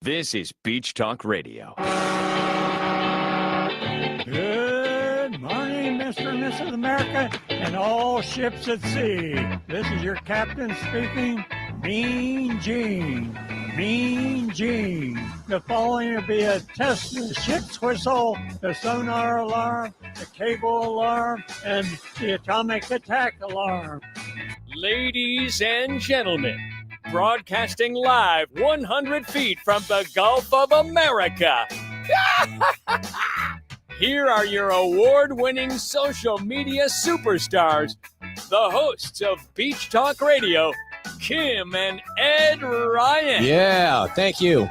This is Beach Talk Radio. Good morning, Mr. and Mrs. America, and all ships at sea. This is your captain speaking, Mean Gene. Mean Gene. The following will be a test of the ship's whistle, the sonar alarm, the cable alarm, and the atomic attack alarm. Ladies and gentlemen, broadcasting live 100 feet from the Gulf of America. Here are your award-winning social media superstars, the hosts of Beach Talk Radio, Kim and Ed Ryan. Yeah, thank you.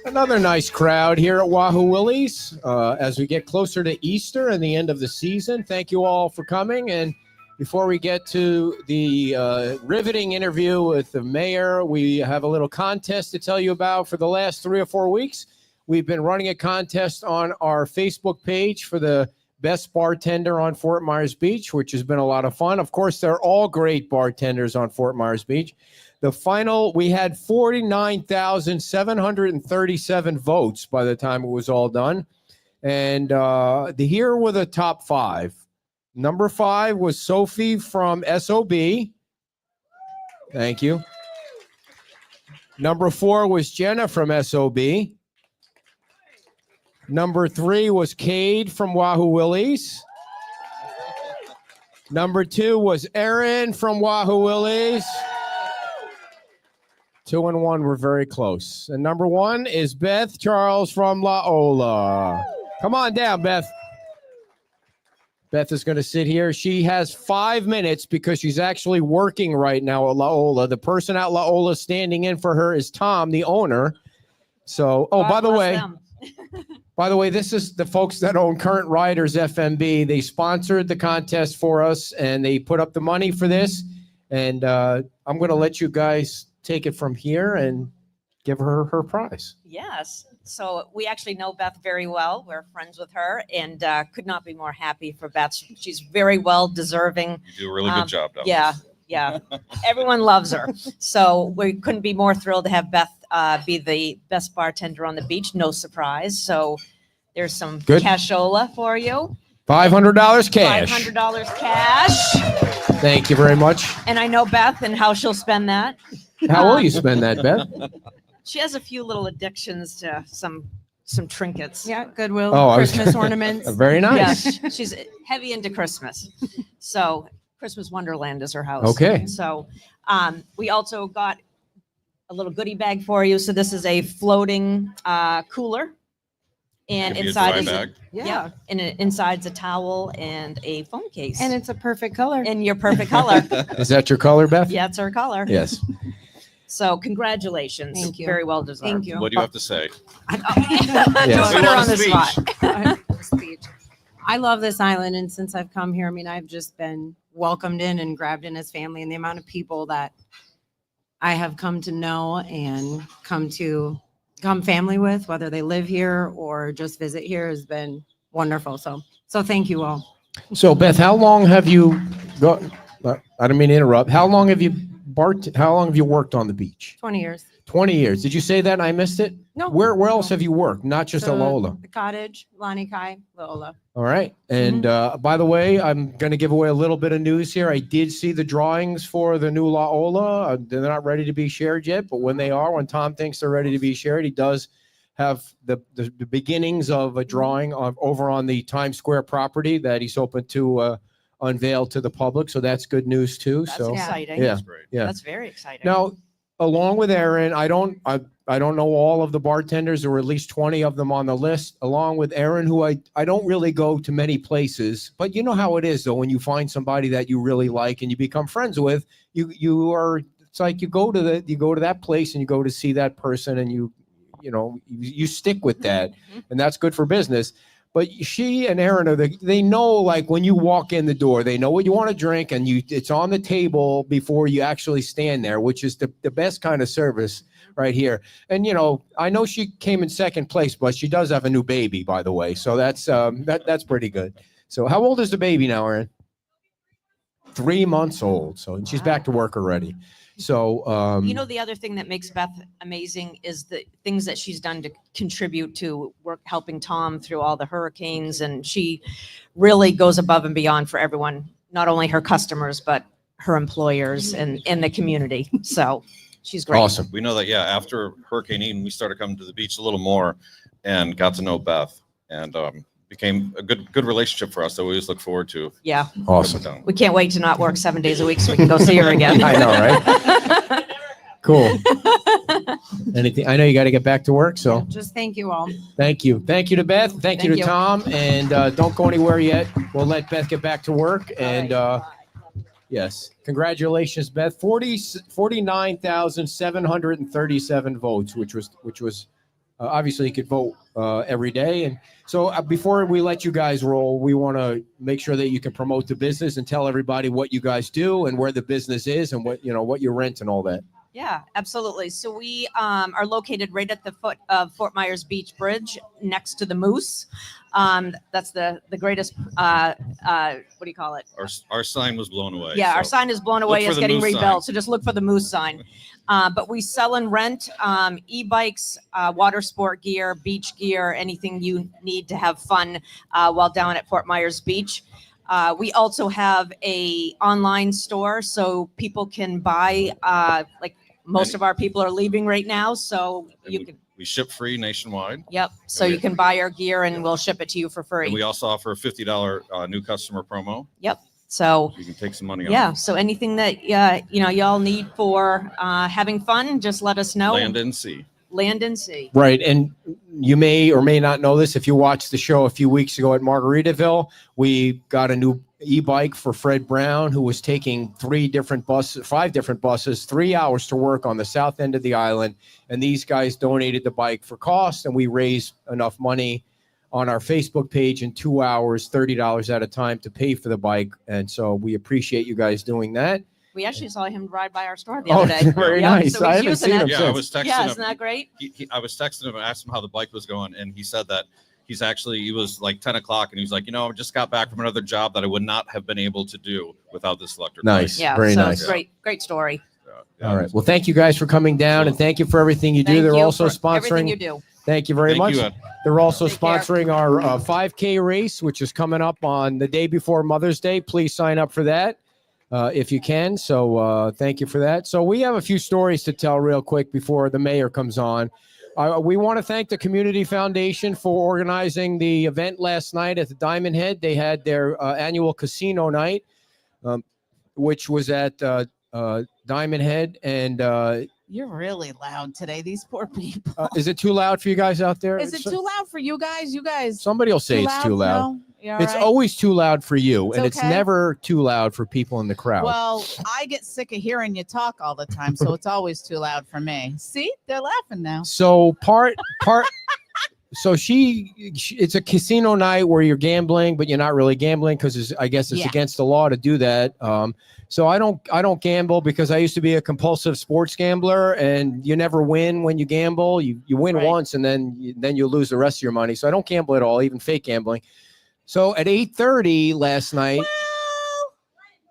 Another nice crowd here at Wahoo Willie's as we get closer to Easter and the end of the season. Thank you all for coming. And before we get to the riveting interview with the mayor, we have a little contest to tell you about. For the last 3 or 4 weeks, we've been running a contest on our Facebook page for the best bartender on Fort Myers Beach, which has been a lot of fun. Of course, they're all great bartenders on Fort Myers Beach. The final, we had 49,737 votes by the time it was all done. And here were the top 5. Number 5 was Sophie from SOB. Thank you. Number 4 was Jenna from SOB. Number 3 was Cade from Wahoo Willie's. Number 2 was Aaron from Wahoo Willie's. 2 and 1 were very close. And number 1 is Beth Charles from La Ola. Come on down, Beth. Beth is going to sit here. She has 5 minutes because she's actually working right now at La Ola. The person at La Ola standing in for her is Tom, the owner. So, by the way, this is the folks that own Current Riders FMB. They sponsored the contest for us, and they put up the money for this. And I'm going to let you guys take it from here and give her her prize. Yes. So we actually know Beth very well. We're friends with her, and could not be more happy for Beth. She's very well deserving. You do a really good job, though. Yeah. Everyone loves her. So we couldn't be more thrilled to have Beth be the best bartender on the beach. No surprise. So there's some Good. cashola for you. $500 cash. $500 cash. Thank you very much. And I know Beth and how she'll spend that. How will you spend that, Beth? She has a few little addictions to some trinkets. Yeah, Goodwill, Oh, Christmas ornaments. Very nice. Yeah, she's heavy into Christmas. So Christmas Wonderland is her house. Okay. So we also got a little goodie bag for you. So this is a floating cooler. And Give me a inside dry is bag. yeah, and inside's a towel and a phone case. And it's a perfect color. in your perfect color. Is that your color, Beth? Yeah, it's her color. Yes. So congratulations. Thank you. Very well deserved. Thank you. What do you have to say? Don't Yes. put her on the Speech. spot. Speech. I love this island, and since I've come here, I mean, I've just been welcomed in and grabbed in as family, and the amount of people that I have come to know and come family with, whether they live here or just visit here, has been wonderful. So thank you all. So, Beth, how long have you got? I don't mean to interrupt. How long have you worked on the beach? 20 years. 20 years. Did you say that and I missed it? No. Where else have you worked? Not just at Lola. The cottage, Lani Kai, Lola. All right. And by the way, I'm going to give away a little bit of news here. I did see the drawings for the new La Ola. They're not ready to be shared yet, but when they are, when Tom thinks they're ready to be shared, he does have the beginnings of a drawing over on the Times Square property that he's hoping to unveil to the public. So that's good news too. That's So exciting. yeah. That's great. Yeah. That's very exciting. Now, along with Aaron, I don't know all of the bartenders. There were at least 20 of them on the list, along with Aaron, who I don't really go to many places, but you know how it is though, when you find somebody that you really like and you become friends with, it's like you go to that place and you go to see that person and you stick with that, and that's good for business. But she and Aaron they know, like when you walk in the door, they know what you want to drink, and it's on the table before you actually stand there, which is the best kind of service right here. And I know she came in second place, but she does have a new baby, by the way. So that's pretty good. So how old is the baby now, Aaron? 3 months old. So and she's back to work already. So, You know, the other thing that makes Beth amazing is the things that she's done to contribute to work, helping Tom through all the hurricanes. And she really goes above and beyond for everyone, not only her customers, but her employers and in the community. So she's great. awesome. We know that, yeah, after Hurricane Ian, we started coming to the beach a little more and got to know Beth, and became a good relationship for us that we always look forward to. Yeah. Awesome. Down. We can't wait to not work 7 days a week so we can go see her again. I know, right? Cool. Anything? I know you got to get back to work, so Just thank you all. thank you. Thank you to Beth. Thank you Thank to you. Tom. And don't go anywhere yet. We'll let Beth get back to work. And yes, congratulations, Beth. 49,737 votes, which was obviously you could vote every day. And so before we let you guys roll, we want to make sure that you can promote the business and tell everybody what you guys do and where the business is and what you rent and all that. Yeah, absolutely. So we are located right at the foot of Fort Myers Beach Bridge, next to the Moose. That's the greatest. What do you call it? Our sign was blown away. Yeah, our so sign is blown look away. for It's the getting Moose rebuilt. sign. So just look for the Moose sign. But we sell and rent e-bikes, water sport gear, beach gear, anything you need to have fun while down at Fort Myers Beach. We also have a online store, so people can buy. Like most of our people are leaving right now, so you can. we ship free nationwide. Yep. So you can buy our gear, and we'll ship it to you for And free. we also offer a $50 new customer promo. So You can take some money off. yeah. So anything that y'all need for having fun, just let us know. Land and sea. Land and sea. Right. And you may or may not know this. If you watched the show a few weeks ago at Margaritaville, we got a new e-bike for Fred Brown, who was taking 5 different buses, 3 hours to work on the south end of the island. And these guys donated the bike for cost, and we raised enough money on our Facebook page in 2 hours, $30 at a time to pay for the bike. And so we appreciate you guys doing that. We actually saw him ride by our store the Oh, other day. very Yeah, nice. so I he's haven't using seen it. him Yeah, I since. was texting Yeah, him. isn't that great? I was texting him and asked him how the bike was going, and he said that he was like 10 o'clock, and he was like, I just got back from another job that I would not have been able to do without this electric Nice. bike. Yeah. Very so nice. Great story. Yeah. All right. Well, thank you guys for coming down, and thank you for everything you do. Thank They're you also for everything you sponsoring. do. Thank you very Thank much. you, Ed. They're also Take care. sponsoring our 5K race, which is coming up on the day before Mother's Day. Please sign up for that if you can. So thank you for that. So we have a few stories to tell real quick before the mayor comes on. We want to thank the Community Foundation for organizing the event last night at the Diamond Head. They had their annual casino night, which was at Diamond Head. And You're really loud today. These poor people. is it too loud for you guys out there? Is it too loud for you guys? You guys. Somebody will say it's too loud. No? You all It's right? always too loud for you, It's and it's okay. never too loud for people in the crowd. Well, I get sick of hearing you talk all the time, so it's always too loud for me. See, they're laughing now. So so it's a casino night where you're gambling, but you're not really gambling because I guess it's Yeah. against the law to do that. So I don't gamble because I used to be a compulsive sports gambler, and you never win when you gamble. You win Right. once, and then you lose the rest of your money. So I don't gamble at all, even fake gambling. So at 8:30 last night, Well,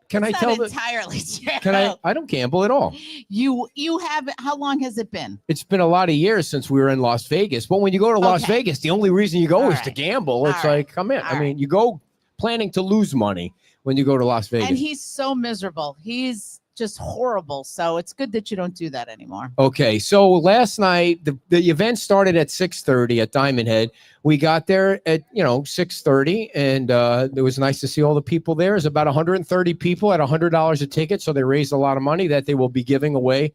can I it's tell not the? entirely true. Can I don't gamble at all. You have. How long has it been? It's been a lot of years since we were in Las Vegas. But when you go to Las Okay. Vegas, the only reason you go All is to right. gamble. It's All like, come in. All I mean, you go planning to lose money when you go to Las Vegas. And he's so miserable. He's just horrible. So it's good that you don't do that anymore. Okay, so last night the event started at 6:30 at Diamond Head. We got there at 6:30, and it was nice to see all the people there. There's about 130 people at $100 a ticket, so they raised a lot of money that they will be giving away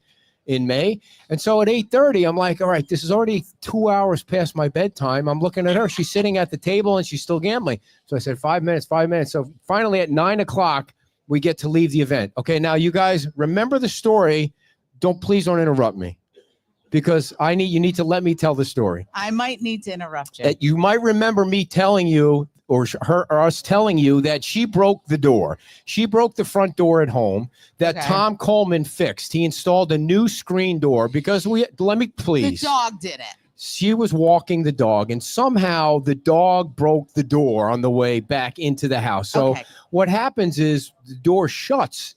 in May. And so at 8:30, I'm like, all right, this is already 2 hours past my bedtime. I'm looking at her. She's sitting at the table and she's still gambling. So I said, 5 minutes, 5 minutes. So finally at 9 o'clock, we get to leave the event. Okay, now you guys remember the story. Please don't interrupt me, because you need to let me tell the story. I might need to interrupt you. You might remember me telling you, or us telling you, that she broke the door. She broke the front door at home that Okay. Tom Coleman fixed. He installed a new screen door because The please. dog did it. She was walking the dog, and somehow the dog broke the door on the way back into the house. So Okay. what happens is the door shuts,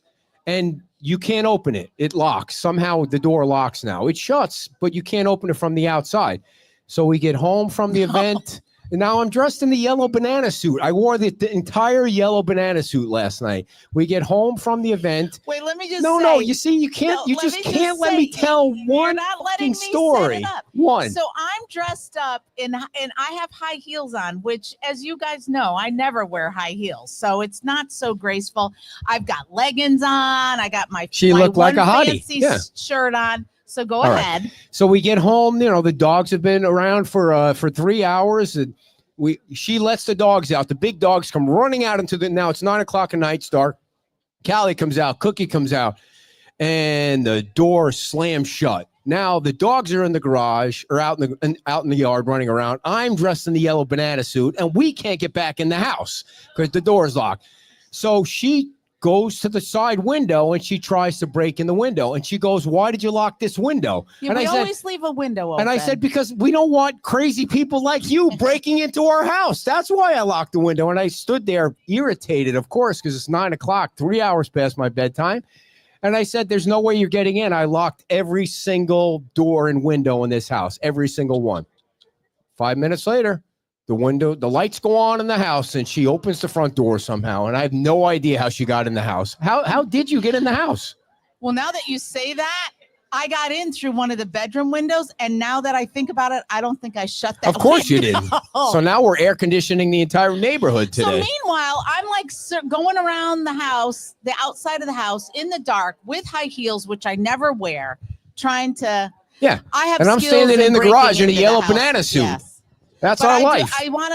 and you can't open it. It locks. Somehow the door locks now. It shuts, but you can't open it from the outside. So we get home from the event. And now I'm dressed in the yellow banana suit. I wore the entire yellow banana suit last night. We get home from the event. Wait, let me just No, say, no, you see, you can't, No, you let just me can't let say, me tell you're one not letting fucking me story. set it up. One. So I'm dressed up and I have high heels on, which, as you guys know, I never wear high heels, so it's not so graceful. I've got leggings on. I got my She my looked like one a hottie. fancy Yeah. shirt on. So go All right. ahead. So we get home, you know, the dogs have been around for 3 hours, and she lets the dogs out. The big dogs come running out into now it's 9 o'clock at night, it's dark. Callie comes out, Cookie comes out, and the door slams shut. Now the dogs are in the garage or out in the yard running around. I'm dressed in the yellow banana suit, and we can't get back in the house because the door is locked. So she goes to the side window and she tries to break in the window, and she goes, "Why did you lock this window?" Yeah, and we I said, always leave a window open. and I said, because we don't want crazy people like you breaking into our house. That's why I locked the window. And I stood there irritated, of course, because it's 9 o'clock, 3 hours past my bedtime. And I said, there's no way you're getting in. I locked every single door and window in this house, every single one. 5 minutes later, the lights go on in the house, and she opens the front door somehow. And I have no idea how she got in the house. How did you get in the house? Well, now that you say that, I got in through one of the bedroom windows, and now that I think about it, I don't think I shut that. Of course you window. didn't. So now we're air conditioning the entire neighborhood So today. meanwhile, I'm like going around the house, the outside of the house, in the dark with high heels, which I never wear, trying to. Yeah, I have. and I'm skills standing in the breaking garage in a into the yellow house. banana suit. Yes. That's But our life. I want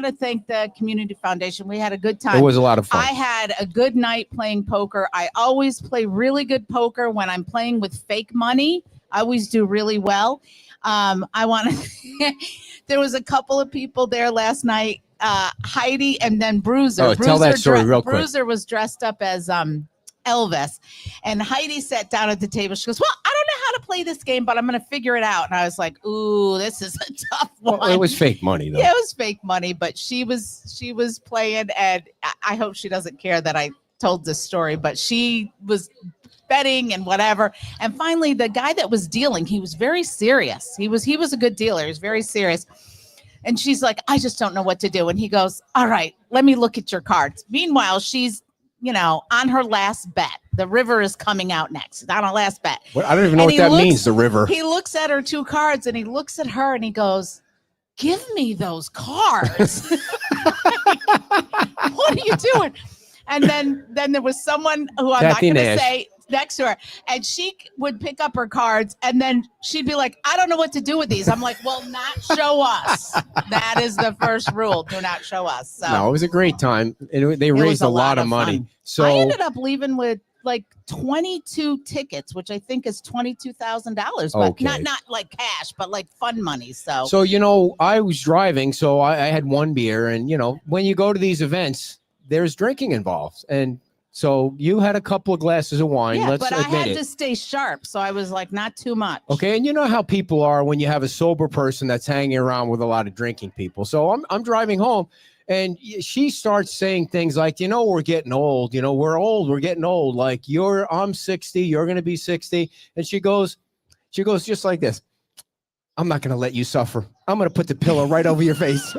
to thank the Community Foundation. We had a good time. It was a lot of fun. I had a good night playing poker. I always play really good poker when I'm playing with fake money. I always do really well. I want to. There was a couple of people there last night. Heidi and then Bruiser. Oh, tell that story real quick. Bruiser was dressed up as Elvis, and Heidi sat down at the table. She goes, "Well, I don't know how to play this game, but I'm going to figure it out." And I was like, "Ooh, this is a tough one." Well, it was fake money, though. Yeah, it was fake money, but she was playing, and I hope she doesn't care that I told this story, but she was betting and whatever. And finally, the guy that was dealing, he was very serious. He was a good dealer. He was very serious. And she's like, "I just don't know what to do." And he goes, "All right, let me look at your cards." Meanwhile, she's, on her last bet. The river is coming out next. On her last bet. Well, I don't even know what that means, the river. He looks at her 2 cards, and he looks at her, and he goes, "Give me those cards." What are you doing? And then there was someone who I'm Kathy not going Nash. to say next to her, and she would pick up her cards, and then she'd be like, "I don't know what to do with these." I'm like, "Well, not show us." That is the first rule: do not show us. So No, it was a great time. They was raised a a lot of lot of money. fun. So I ended up leaving with like 22 tickets, which I think is $22,000, but Okay. not like cash, but like fun money. So I was driving, so I had one beer, and when you go to these events, there's drinking involved, and so you had a couple of glasses of wine. yeah, Let's but I admit had it. to stay sharp, so I was like, not too much. Okay, and you know how people are when you have a sober person that's hanging around with a lot of drinking people. So I'm driving home, and she starts saying things like, we're getting old. We're old. We're getting old. Like I'm 60. You're going to be 60. And she goes just like this. "I'm not going to let you suffer. I'm going to put the pillow right over your face."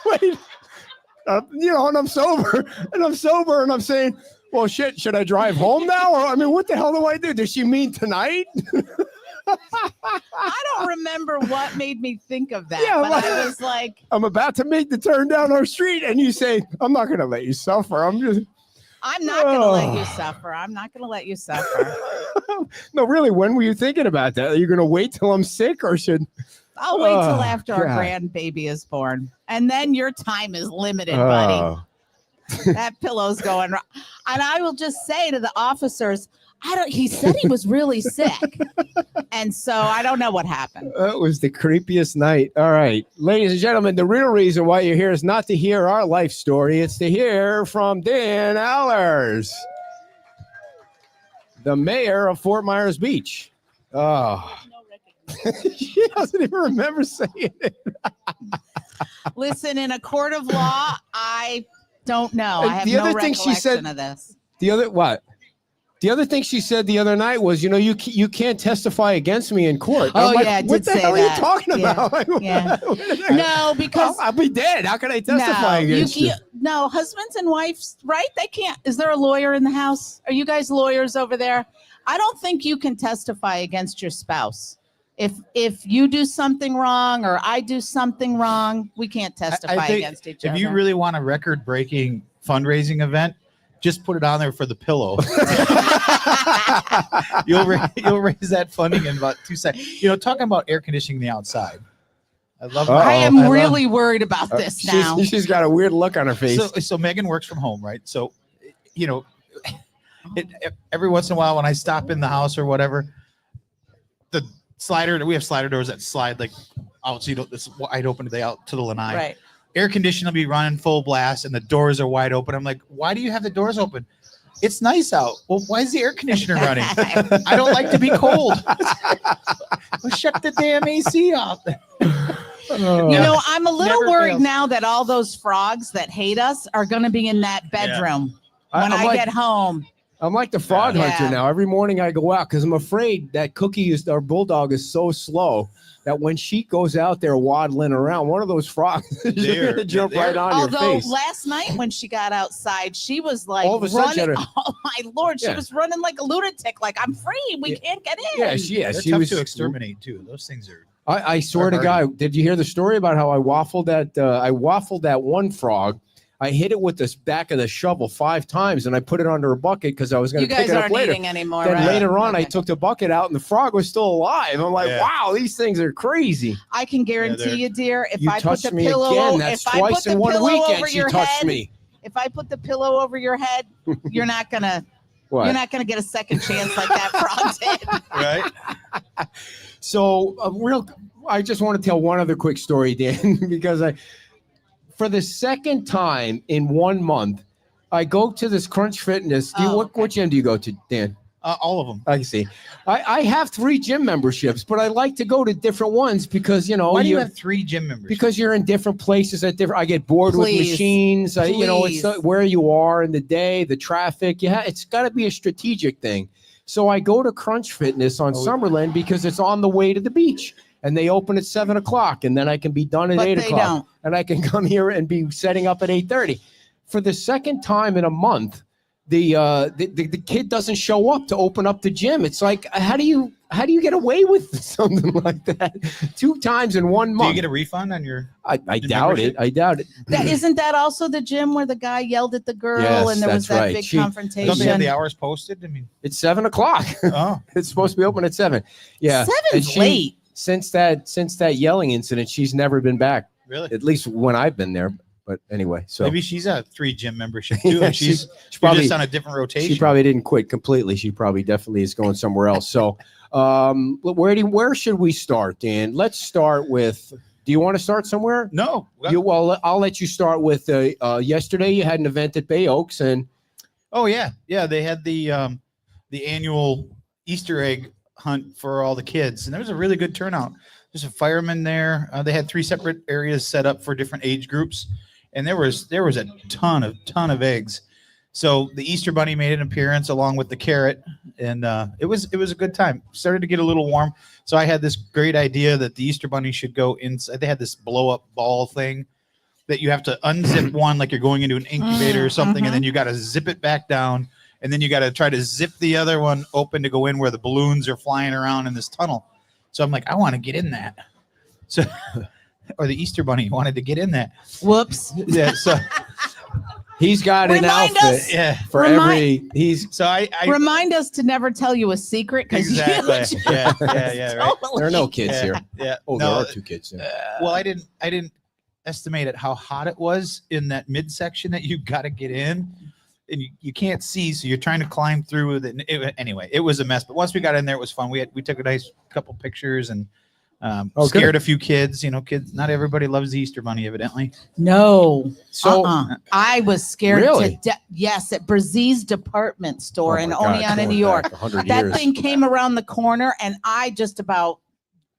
Wait. And I'm sober, and I'm saying, "Well, shit, should I drive home now? Or, what the hell do I do? Does she mean tonight?" I don't remember what made me think of that, Yeah, but I was like, I'm about to make the turn down our street, and you say, "I'm not going to let you suffer. I'm just..." I'm not going to let you suffer. I'm not going to let you suffer. No, really, when were you thinking about that? Are you going to wait till I'm sick, or should... I'll wait till Oh, after our God. grandbaby is born. And then your time is limited, buddy. Oh. That pillow's going wrong. And I will just say to the officers, he said he was really sick. And so I don't know what happened. That was the creepiest night. All right, ladies and gentlemen, the real reason why you're here is not to hear our life story. It's to hear from Dan Allers, the mayor of Fort Myers Beach. Oh, she doesn't even remember saying it. Listen, in a court of law, I don't know. I have The no other thing she said- recollection of this. The other, what? The other thing she said the other night was, you can't testify against me in court. Oh, I'm like, yeah, I what did the say hell that. are you talking Yeah, about? yeah. No, because I'll be dead. How can I testify against you? No, husbands and wives, right? They can't. Is there a lawyer in the house? Are you guys lawyers over there? I don't think you can testify against your spouse. If you do something wrong or I do something wrong, we can't testify I think against each other. If you really want a record-breaking fundraising event, just put it on there for the pillow. You'll raise that funding in about 2 seconds. Talking about air conditioning the outside. I love. I am really worried about this now. She's got a weird look on her face. So Megan works from home, right? So, every once in a while when I stop in the house or whatever, the slider, we have slider doors that slide like out, so it's wide open today out to the lanai. Right. Air conditioning will be running full blast and the doors are wide open. I'm like, why do you have the doors open? It's nice out. Well, why is the air conditioner running? I don't like to be cold. Well, shut the damn AC off. I'm a little Never worried fails. now that all those frogs that hate us are going to be in that bedroom when I'm I like- get home. I'm like the frog Yeah. hunter now. Every morning I go out because I'm afraid that Cookie our bulldog is so slow that when she goes out there waddling around, one of those frogs is They're- gonna jump right on Although your face. last night when she got outside, she was like All of a sudden she running. had Oh my Lord, she Yeah. was running like a lunatic. Like, I'm free. We Yeah. can't get in. Yeah, she They're she tough was to exterminate too. Those things are. I swear to They're God, hardy. did you hear the story about how I waffled that one frog? I hit it with the back of the shovel 5 times and I put it under a bucket because I was going You to pick guys it up aren't later. eating anymore, Then right? later on, I Okay. took the bucket out and the frog was still alive. I'm like, Yeah. wow, these things are crazy. I can guarantee they're- you, dear, if You I put touched the me pillow, again. That's if I put twice the in one pillow weekend over she your touched head, me. if I put the pillow over your head, you're not gonna get a second chance like that frog did. Right. So, I just want to tell one other quick story, Dan, because for the second time in 1 month, I go to this Crunch Fitness. What gym do you go to, Dan? All of them. I see. I have 3 gym memberships, but I like to go to different ones because, Why do you have 3 gym members? because you're in different places at different. I get bored with Please. machines. It's Please. where you are in the day, the traffic. It's got to be a strategic thing. So I go to Crunch Fitness on Summerlin because it's on the way to the beach, and they open at 7 o'clock, and then I can be done at But 8 they o'clock, don't. and I can come here and be setting up at 8:30. For the second time in a month, the kid doesn't show up to open up the gym. It's like, how do you get away with something like that 2 times in 1 Do month? you get a refund on your? I doubt it. membership? I doubt it. Isn't that also the gym where the guy yelled at the girl Yes, and there was that's that right. big She- confrontation? Don't they have the hours posted? I mean, It's 7 o'clock. oh, It's supposed to be open at 7. Yeah, and Seven's late. Since that yelling incident, she's never been back. really? At least when I've been there. But anyway, so Maybe she's a 3 gym membership too. Yeah, and she's she you're probably just on a different rotation. she probably didn't quit completely. She probably definitely is going somewhere else. So, where should we start, Dan? Let's start with. Do you want to start somewhere? No. I'll let you start with. Yesterday, you had an event at Bay Oaks, and Oh yeah, they had the annual Easter egg hunt for all the kids, and there was a really good turnout. There's a fireman there. They had 3 separate areas set up for different age groups, and there was a ton of eggs. So the Easter Bunny made an appearance along with the carrot, and it was a good time. Started to get a little warm, so I had this great idea that the Easter Bunny should go inside. They had this blow up ball thing that you have to unzip one like you're going into an incubator or something, and then you got to zip it back down, and then you got to try to zip the other one open to go in where the balloons are flying around in this tunnel. So I'm like, I want to get in that. So, or the Easter Bunny wanted to get in that. Whoops. Yeah. So he's got an Remind outfit us. yeah. for Remind- every. So I Remind us to never tell you a secret because exactly. Yeah. Right. There are no kids Yeah, here. Yeah. Oh, No, there are 2 kids. Yeah. well, I didn't estimate how hot it was in that midsection that you got to get in, and you can't see, so you're trying to climb through with it. Anyway, it was a mess. But once we got in there, it was fun. We took a nice couple pictures and scared a few kids. Kids. Not everybody loves the Easter Bunny, evidently. No. So I was scared Really? to death. Yes, at Brazil's department store Oh in my God, Oneonta, going New York. back 100 That years. thing came around the corner and I just about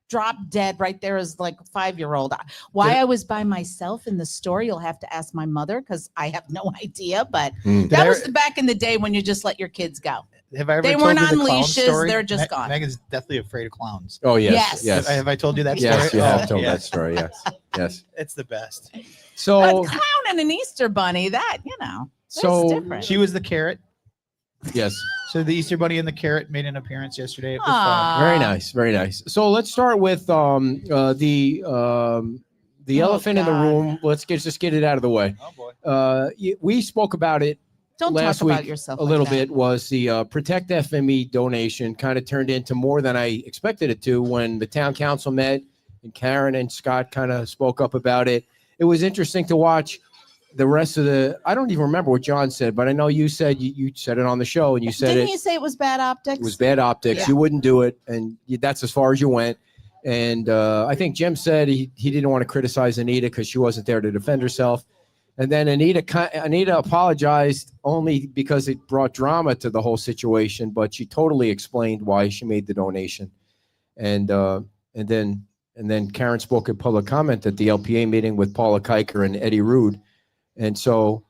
dropped dead right there as like a 5-year-old. Why I was by myself in the store, you'll have to ask my mother because I have no idea. But Mm. that I- was back in the day when you just let your kids go. have I ever They told weren't you the on clown leashes, story? they're just gone. Megan's deathly afraid of clowns. Oh yes, Yes. yes, Have I told you that yes. story? You have Oh, told yeah. that story. Yes, yes. It's the best. A So, clown and an Easter bunny, that's so different. She was the carrot. yes. So the Easter bunny and the carrot made an appearance yesterday. It was Aw. fun. Very nice, very nice. So let's start with the elephant in the God. room. Let's just get it out of the way. Oh boy. We spoke about it Don't last talk about week yourself a like little that. bit. Was the Protect FME donation kind of turned into more than I expected it to when the town council met and Karen and Scott kind of spoke up about it. It was interesting to watch the rest of I don't even remember what John said, but I know you said you said it on the show and you said Didn't you say it was bad optics? it was bad optics. Yeah. You wouldn't do it, and that's as far as you went. And I think Jim said he didn't want to criticize Anita because she wasn't there to defend herself. And then Anita apologized only because it brought drama to the whole situation, but she totally explained why she made the donation. And then Karen spoke in public comment at the LPA meeting with Paula Kiker and Eddie Rude. And so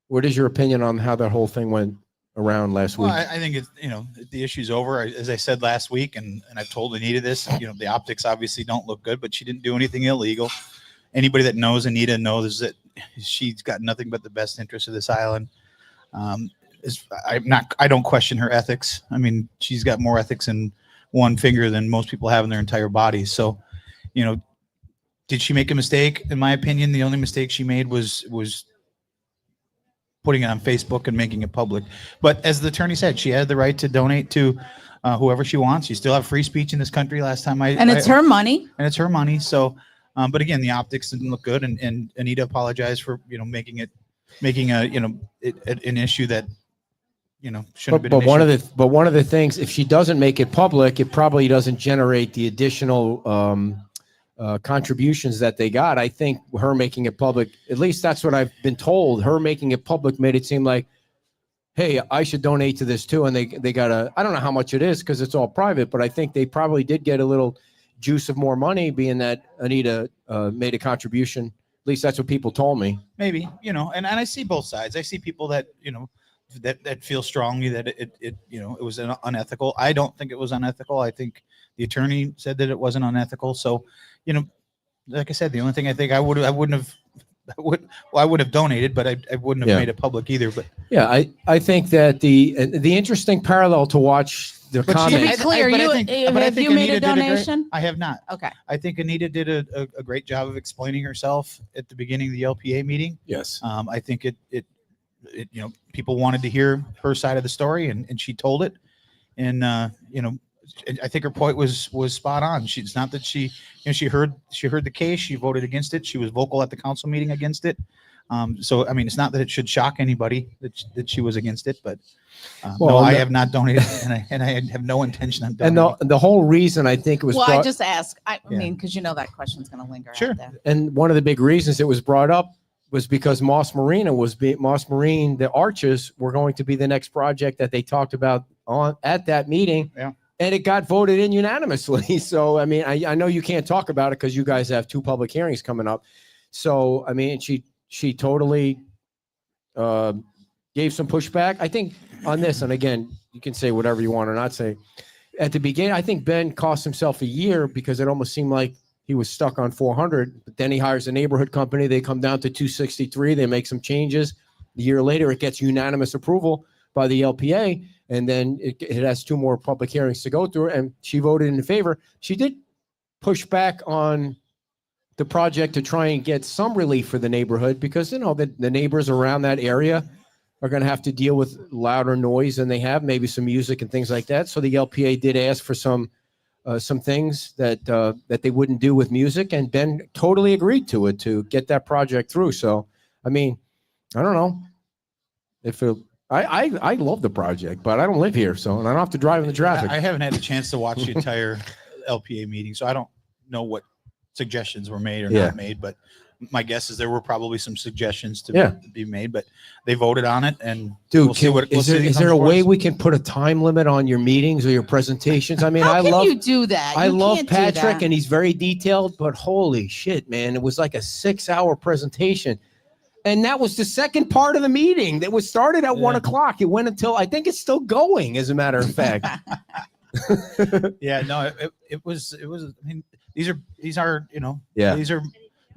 what is your opinion on how that whole thing went around last Well, week? I think it's, the issue's over. As I said last week, and I've told Anita this, the optics obviously don't look good, but she didn't do anything illegal. Anybody that knows Anita knows that she's got nothing but the best interest of this island. I don't question her ethics. I mean, she's got more ethics in one finger than most people have in their entire bodies. So, did she make a mistake? In my opinion, the only mistake she made was putting it on Facebook and making it public. But as the attorney said, she had the right to donate to whoever she wants. You still have free speech in this country. Last time And it's her money. and it's her money. So, but again, the optics didn't look good, and Anita apologized for making an issue that shouldn't have been. But an one of the things, if she doesn't make it public, it probably doesn't generate the additional contributions that they got. I think her making it public, at least that's what I've been told, her making it public made it seem like, hey, I should donate to this too. And they got I don't know how much it is because it's all private, but I think they probably did get a little juice of more money being that Anita made a contribution. At least that's what people told me. Maybe, and I see both sides. I see people that, that feel strongly that it was unethical. I don't think it was unethical. I think the attorney said that it wasn't unethical. So, like I said, the only thing I think I wouldn't have donated, but I wouldn't have Yeah. made it public either. But Yeah, I think that the interesting parallel to watch the But she- To be comment. clear, but I you think- but I have think you made Anita a did a great- donation? I have not. Okay. I think Anita did a great job of explaining herself at the beginning of the LPA meeting. Yes. I think it people wanted to hear her side of the story, and she told it. And I think her point was spot on. It's not that she heard the case, she voted against it. She was vocal at the council meeting against it. So I mean, it's not that it should shock anybody that she was against it, but Well, no, I no- have not donated, and I have no intention on And donating. the whole reason I think it was Well, I brought, just asked. I Yeah. mean, because that question's going to linger Sure. out there. and one of the big reasons it was brought up was because Moss Marine, the Arches were going to be the next project that they talked about at that meeting. Yeah. And it got voted in unanimously. So, I mean, I know you can't talk about it because you guys have 2 public hearings coming up. So, I mean, she totally gave some pushback. I think on this, and again, you can say whatever you want or not say. At the beginning, I think Ben cost himself a year because it almost seemed like he was stuck on 400, but then he hires a neighborhood company. They come down to 263. They make some changes. A year later, it gets unanimous approval by the LPA, and then it has 2 more public hearings to go through, and she voted in favor. She did push back on the project to try and get some relief for the neighborhood because, the neighbors around that area are going to have to deal with louder noise than they have, maybe some music and things like that. So the LPA did ask for some things that they wouldn't do with music, and Ben totally agreed to it to get that project through. So, I mean, I don't know if I love the project, but I don't live here, so and I don't have to drive in the traffic. I haven't had a chance to watch the entire LPA meeting, so I don't know what suggestions were made or Yeah. not made, but my guess is there were probably some suggestions to Yeah. be made, but they voted on it, and Dude, we'll see what is there comes a for way us. we can put a time limit on your meetings or your presentations? I mean, How I can love you do that? I You love can't do Patrick, that. and he's very detailed, but holy shit, man, it was like a 6-hour presentation. And that was the second part of the meeting that was started at 1 Yeah. o'clock. It went until, I think it's still going, as a matter of fact. Yeah, no, it was, I mean, these are, Yeah. these are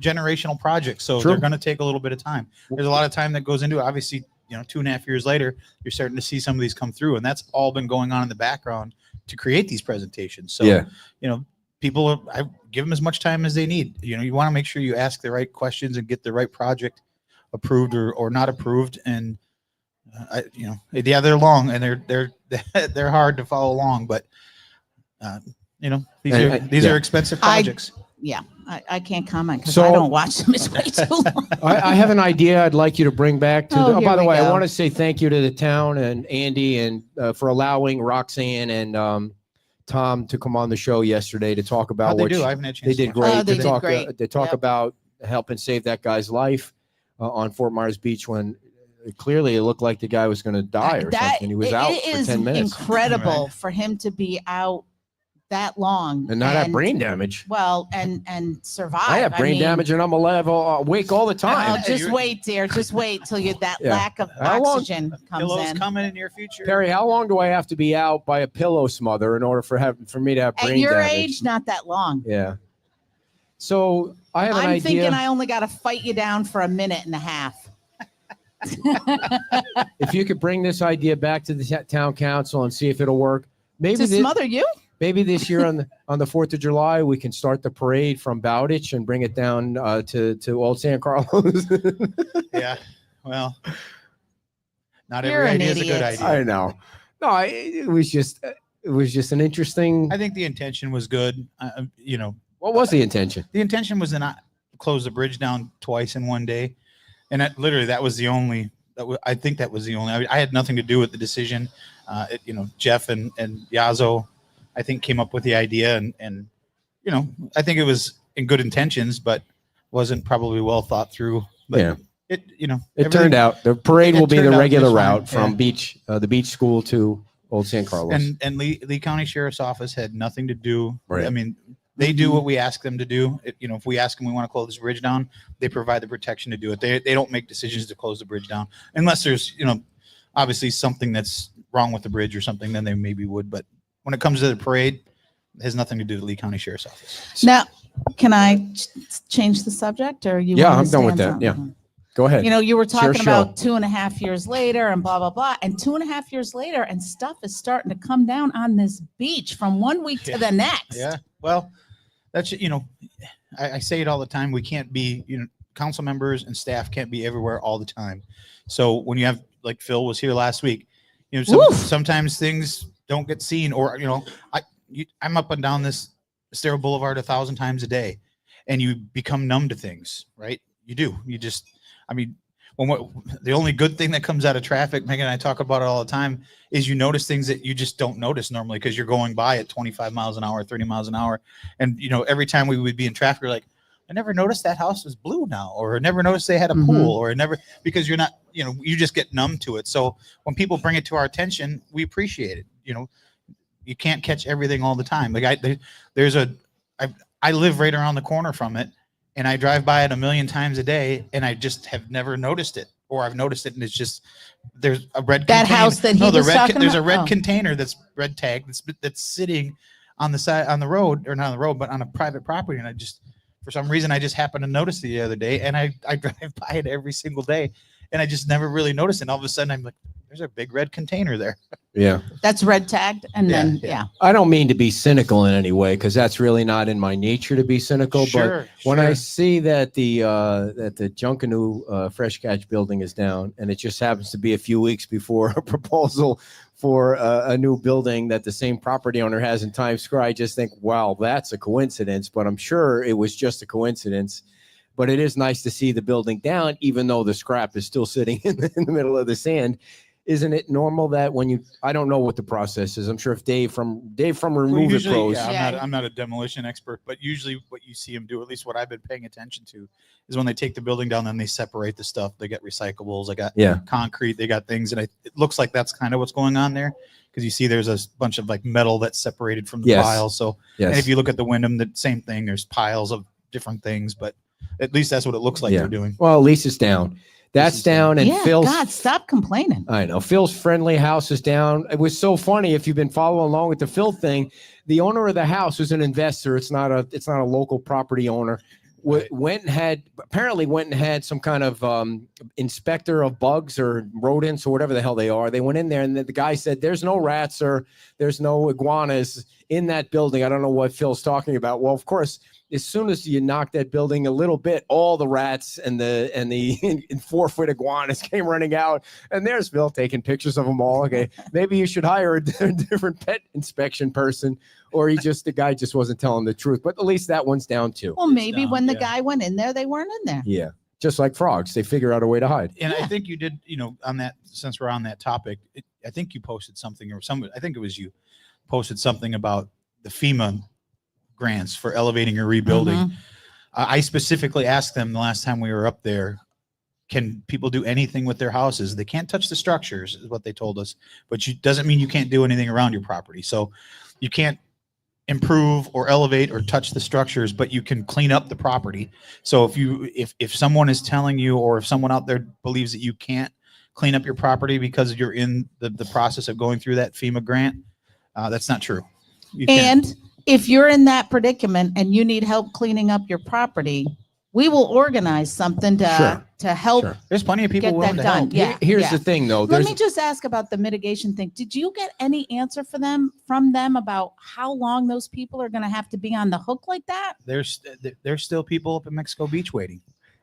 generational projects. So True. they're going to take a little bit of time. There's a lot of time that goes into it. Obviously, 2.5 years later, you're starting to see some of these come through, and that's all been going on in the background to create these presentations. So, Yeah. people, I give them as much time as they need. You want to make sure you ask the right questions and get the right project approved or not approved. And they're long and they're hard to follow along, but these Yeah. are expensive projects. Yeah, I can't comment because So- I don't watch them. It's way too long. I have an idea I'd like you to bring back to Oh, by here the we way, I go. want to say thank you to the town and Andy and for allowing Roxanne and Tom to come on the show yesterday to talk about How'd they what do? you- I haven't had a chance they to did watch. great. They to did talk, great. to talk Yep. about helping save that guy's life on Fort Myers Beach when clearly it looked like the guy was going to die or something. He was out it for is 10 minutes incredible Right. for him to be out that long and not have brain damage. Well, and survive. I have brain mean, damage and I'm awake all the time. Oh, just wait, dear. Just wait till that Yeah. lack of How long- oxygen comes Pillows in. coming in your future. Terry, how long do I have to be out by a pillow smother in order for me to have brain At your damage? age, not that long. Yeah. So I have an I'm idea. thinking I only got to fight you down for a minute and a half. If you could bring this idea back to the town council and see if it'll work, maybe To smother you? maybe this year on the 4th of July we can start the parade from Bowditch and bring it down to Old San Carlos. Yeah. Well, not You're every an idea is a good idiot. idea. I know. No, it was just an interesting. I think the intention was good. What was the intention? The intention was to not close the bridge down twice in one day. And that was the only, I think that was the only, I had nothing to do with the decision. Jeff and Yazo, I think, came up with the idea and I think it was in good intentions, but wasn't probably well thought through. But Yeah. it Turned out the parade it will be turned the out regular just fine, route from yeah. the beach school to Old San Carlos. And Lee County Sheriff's Office had nothing to do. Right. I mean, they do what we ask them to do. If we ask them, we want to close this bridge down, they provide the protection to do it. They don't make decisions to close the bridge down unless there's, obviously something that's wrong with the bridge or something, then they maybe would. But when it comes to the parade, it has nothing to do with Lee County Sheriff's Office. Now, can I change the subject or you? Yeah, want I'm to done with stay that. on Yeah. something? Go ahead. You were It's your talking show. about 2.5 years later and blah, blah, blah. And 2.5 years later and stuff is starting to come down on this beach from one week to the next. Yeah. Well, that's, I say it all the time. We can't be, council members and staff can't be everywhere all the time. So when you have, like Phil was here last week, sometimes things don't get seen or, I'm up and down this Estero Boulevard 1,000 times a day and you become numb to things, right? You do. The only good thing that comes out of traffic, Megan and I talk about it all the time, is you notice things that you just don't notice normally because you're going by at 25 miles an hour, 30 miles an hour. And, every time we would be in traffic, we're like, I never noticed that house was blue now, or I never noticed they had a pool, or because you're not, you just get numb to it. So when people bring it to our attention, we appreciate it. You can't catch everything all the time. Like I live right around the corner from it. And I drive by it 1,000,000 times a day, and I just have never noticed it, or I've noticed it, and it's just there's a red That container- house that he no, the was red talking there's a about? red Oh. container that's red tagged that's sitting on the side on the road, or not on the road, but on a private property, and I just for some reason I just happened to notice it the other day, and I drive by it every single day, and I just never really noticed it. And all of a sudden I'm like, there's a big red container there. Yeah. That's red tagged. And Yeah, then, yeah. yeah. I don't mean to be cynical in any way because that's really not in my nature to be cynical. But when I sure. see that the Junkanoo Fresh Catch building is down, and it just happens to be a few weeks before a proposal for a new building that the same property owner has in Times Square, I just think, wow, that's a coincidence. But I'm sure it was just a coincidence. But it is nice to see the building down, even though the scrap is still sitting in the middle of the sand. Isn't it normal that when I don't know what the process is. I'm sure if Dave from Remove It Usually, Pros. yeah, I'm not a demolition expert, but usually what you see them do, at least what I've been paying attention to, is when they take the building down, then they separate the stuff. They got recyclables, they got concrete, they got things, and it looks like that's kind of what's going on there because you see there's a bunch of like metal that's separated from the piles. So, and if you look at the Wyndham, the same thing. There's piles of different things, but at least that's what it looks like they're doing. Well, at least it's down. That's down, and yeah, Phil's. God, stop complaining. I know Phil's friendly house is down. It was so funny if you've been following along with the Phil thing. The owner of the house was an investor. It's not a local property owner. Went and had some kind of inspector of bugs or rodents or whatever the hell they are. They went in there and the guy said, "There's no rats or there's no iguanas in that building." I don't know what Phil's talking about. Well, of course, as soon as you knock that building a little bit, all the rats and the 4-foot iguanas came running out. And there's Phil taking pictures of them all. Okay, maybe you should hire a different pet inspection person, or the guy just wasn't telling the truth. But at least that one's down too. Well, maybe down, when the yeah. guy went in there, they weren't in there. Yeah, just like frogs, they figure out a way to hide. And Yeah. I think you did, on that, since we're on that topic, I think you posted something I think it was you posted something about the FEMA grants for elevating or rebuilding. Mhm. I specifically asked them the last time we were up there, can people do anything with their houses? They can't touch the structures is what they told us, but doesn't mean you can't do anything around your property. So you can't improve or elevate or touch the structures, but you can clean up the property. So if someone is telling you, or if someone out there believes that you can't clean up your property because you're in the process of going through that FEMA grant, that's not true. You can't. And if you're in that predicament and you need help cleaning up your property, we will organize something to help. Sure. There's plenty of people Get willing that to done. help. Yeah. Here's the thing, though. Let me just ask about the mitigation thing. Did you get any answer from them about how long those people are going to have to be on the hook like that? There's still people up in Mexico Beach waiting.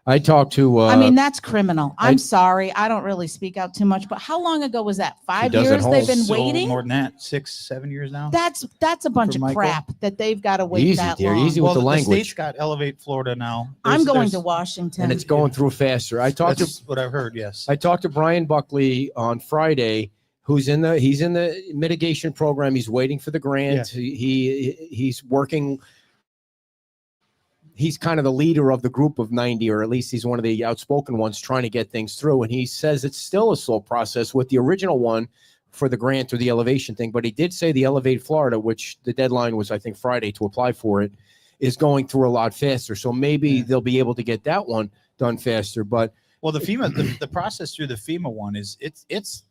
I talked to. I mean, that's criminal. I'm sorry. I don't really speak out too much, but how long ago was that? 5 does it years they've been So waiting? more than that, 6-7 years now. That's a bunch For of Michael? crap that they've got to wait Easy, that dear, long. easy with the The state's language, got Elevate Florida now. I'm going There's- to Washington. and it's going through faster. I talked to That's what I've heard. Yes. I talked to Brian Buckley on Friday, he's in the mitigation program. He's waiting for the grant. He's working. He's kind of the leader of the group of 90, or at least he's one of the outspoken ones trying to get things through. And he says it's still a slow process with the original one for the grant or the elevation thing. But he did say the Elevate Florida, which the deadline was, I think, Friday to apply for it, is going through a lot faster. So maybe they'll be able to get that one done faster. But Well, the FEMA, the process through the FEMA one is it's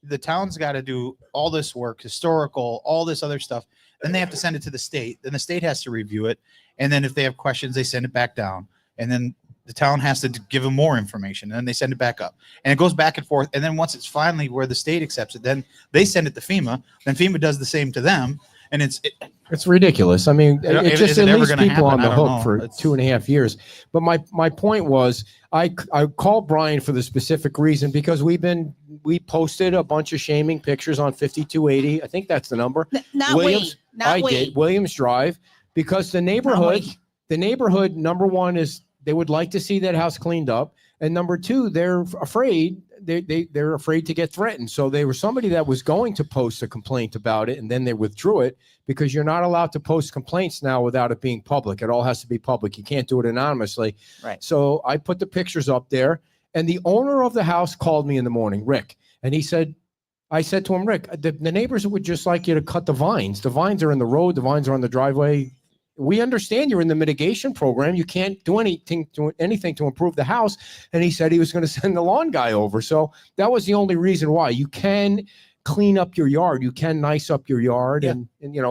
the town's got to do all this work, historical, all this other stuff. Then they have to send it to the state. Then the state has to review it. And then if they have questions, they send it back down. And then the town has to give them more information. And then they send it back up. And it goes back and forth. And then once it's finally where the state accepts it, then they send it to FEMA. Then FEMA does the same to them. And it's ridiculous. I mean, it Is just it at ever least gonna people on happen? the I don't hook know. for It's- 2.5 years. But my point was, I called Brian for the specific reason because we posted a bunch of shaming pictures on 5280. I think that's the number. Not Williams- wait. Not I wait. did Williams Drive, because the neighborhood, number one, is they would like to see that house cleaned up, and number two, they're afraid they're afraid to get threatened. So they were somebody that was going to post a complaint about it, and then they withdrew it because you're not allowed to post complaints now without it being public. It all has to be public. You can't do it anonymously. Right. So I put the pictures up there, and the owner of the house called me in the morning, Rick, and he said, I said to him, Rick, the neighbors would just like you to cut the vines. The vines are in the road. The vines are on the driveway. We understand you're in the mitigation program. You can't do anything to improve the house. And he said he was going to send the lawn guy over. So that was the only reason why. You can clean up your yard. You can nice up your yard. Yeah. And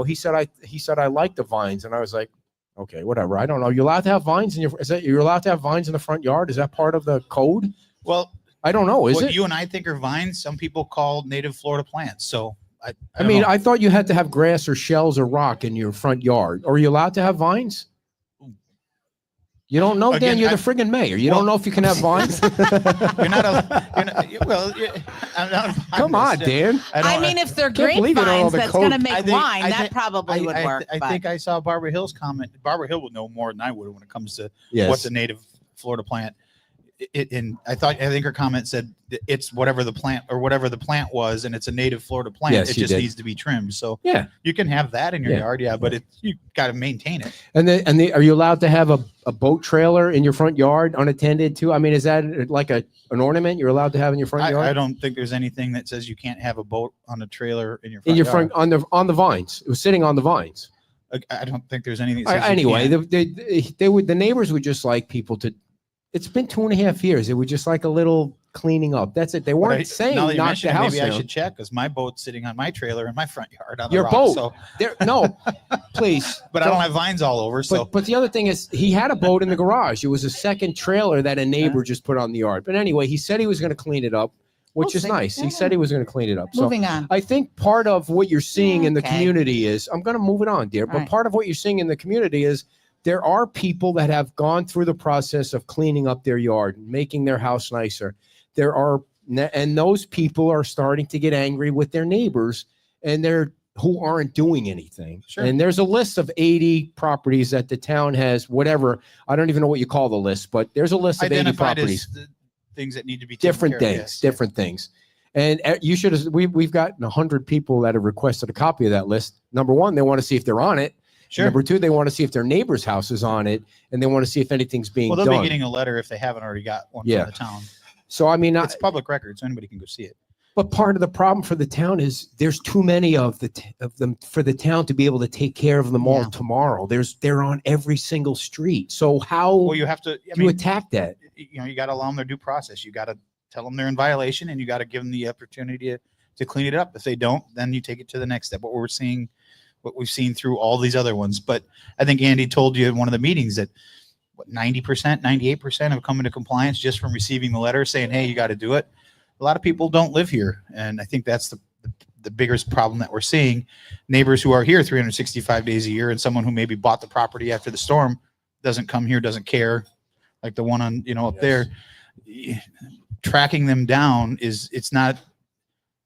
he said I like the vines. And I was like, okay, whatever. I don't know. You're allowed to have vines you're allowed to have vines in the front yard? Is that part of the code? well, I don't know. Is what it? you and I think are vines, some people call native Florida plants. So I I mean, I thought you had to have grass or shells or rock in your front yard. Are you allowed to have vines? You don't know, Dan. Again, You're the friggin' mayor. You don't know if you can have vines. you're not I'm not a Come on, botanist. Dan. I mean, if they're Can't believe you don't know grapevines the that's code. going to I make think- wine, I that think- probably would work. I but- think I saw Barbara Hill's comment. Barbara Hill would know more than I would when it comes to Yes. what's a native Florida plant. I think her comment said that it's whatever the plant was, and it's a native Florida plant. Yes, it you just did. needs to be trimmed. So Yeah. you can have that in your Yeah. yard, but you got to maintain it. And are you allowed to have a boat trailer in your front yard unattended too? I mean, is that like an ornament you're allowed to have in your front yard? I don't think there's anything that says you can't have a boat on a trailer in your front in your yard. front on the vines. It was sitting on the vines. I don't think there's anything. That says you Anyway, can't. the neighbors would just like people to It's been 2.5 years. It was just like a little cleaning up. That's it. They But weren't now saying that you knock mention the it, house maybe I down. should check because my boat's sitting on my trailer in my front yard on the Your rock, boat. So, No, please. but I don't have vines all over. So But the other thing is, he had a boat in the garage. It was a second trailer that a neighbor just put on the yard. But anyway, he said he was going to clean it up, which We'll is see. nice. He Yeah. said he was going to clean it up. So Moving on. I think part of what you're seeing in the Okay. community is, I'm going to move it on, dear, but All right. part of what you're seeing in the community is there are people that have gone through the process of cleaning up their yard, making their house nicer. There are, and those people are starting to get angry with their neighbors and who aren't doing anything. Sure. And there's a list of 80 properties that the town has, whatever. I don't even know what you call the list, but there's a list of 80 identified properties. as the things that need to be taken Different care of, things, yes. different things. And you should have, we've gotten 100 people that have requested a copy of that list. Number one, they want to see if they're on it. Sure. Number two, they want to see if their neighbor's house is on it, and they want to see if anything's being Well, they'll done. be getting a letter if they haven't already got one Yeah. from the town. So, I mean, It's public record, so anybody can go see it. but part of the problem for the town is there's too many of them for the town to be able to take care of them all Yeah. tomorrow. They're on every single street. So how Well, you have to. I do you mean, attack that? you know, you got to allow them their due process. You got to tell them they're in violation, and you got to give them the opportunity to clean it up. If they don't, then you take it to the next step. What we've seen through all these other ones. But I think Andy told you in one of the meetings that 90%, 98% have come into compliance just from receiving the letter saying, "Hey, you got to do it." A lot of people don't live here, and I think that's the biggest problem that we're seeing. Neighbors who are here 365 days a year, and someone who maybe bought the property after the storm doesn't come here, doesn't care, like the one on up there. Tracking them down it's not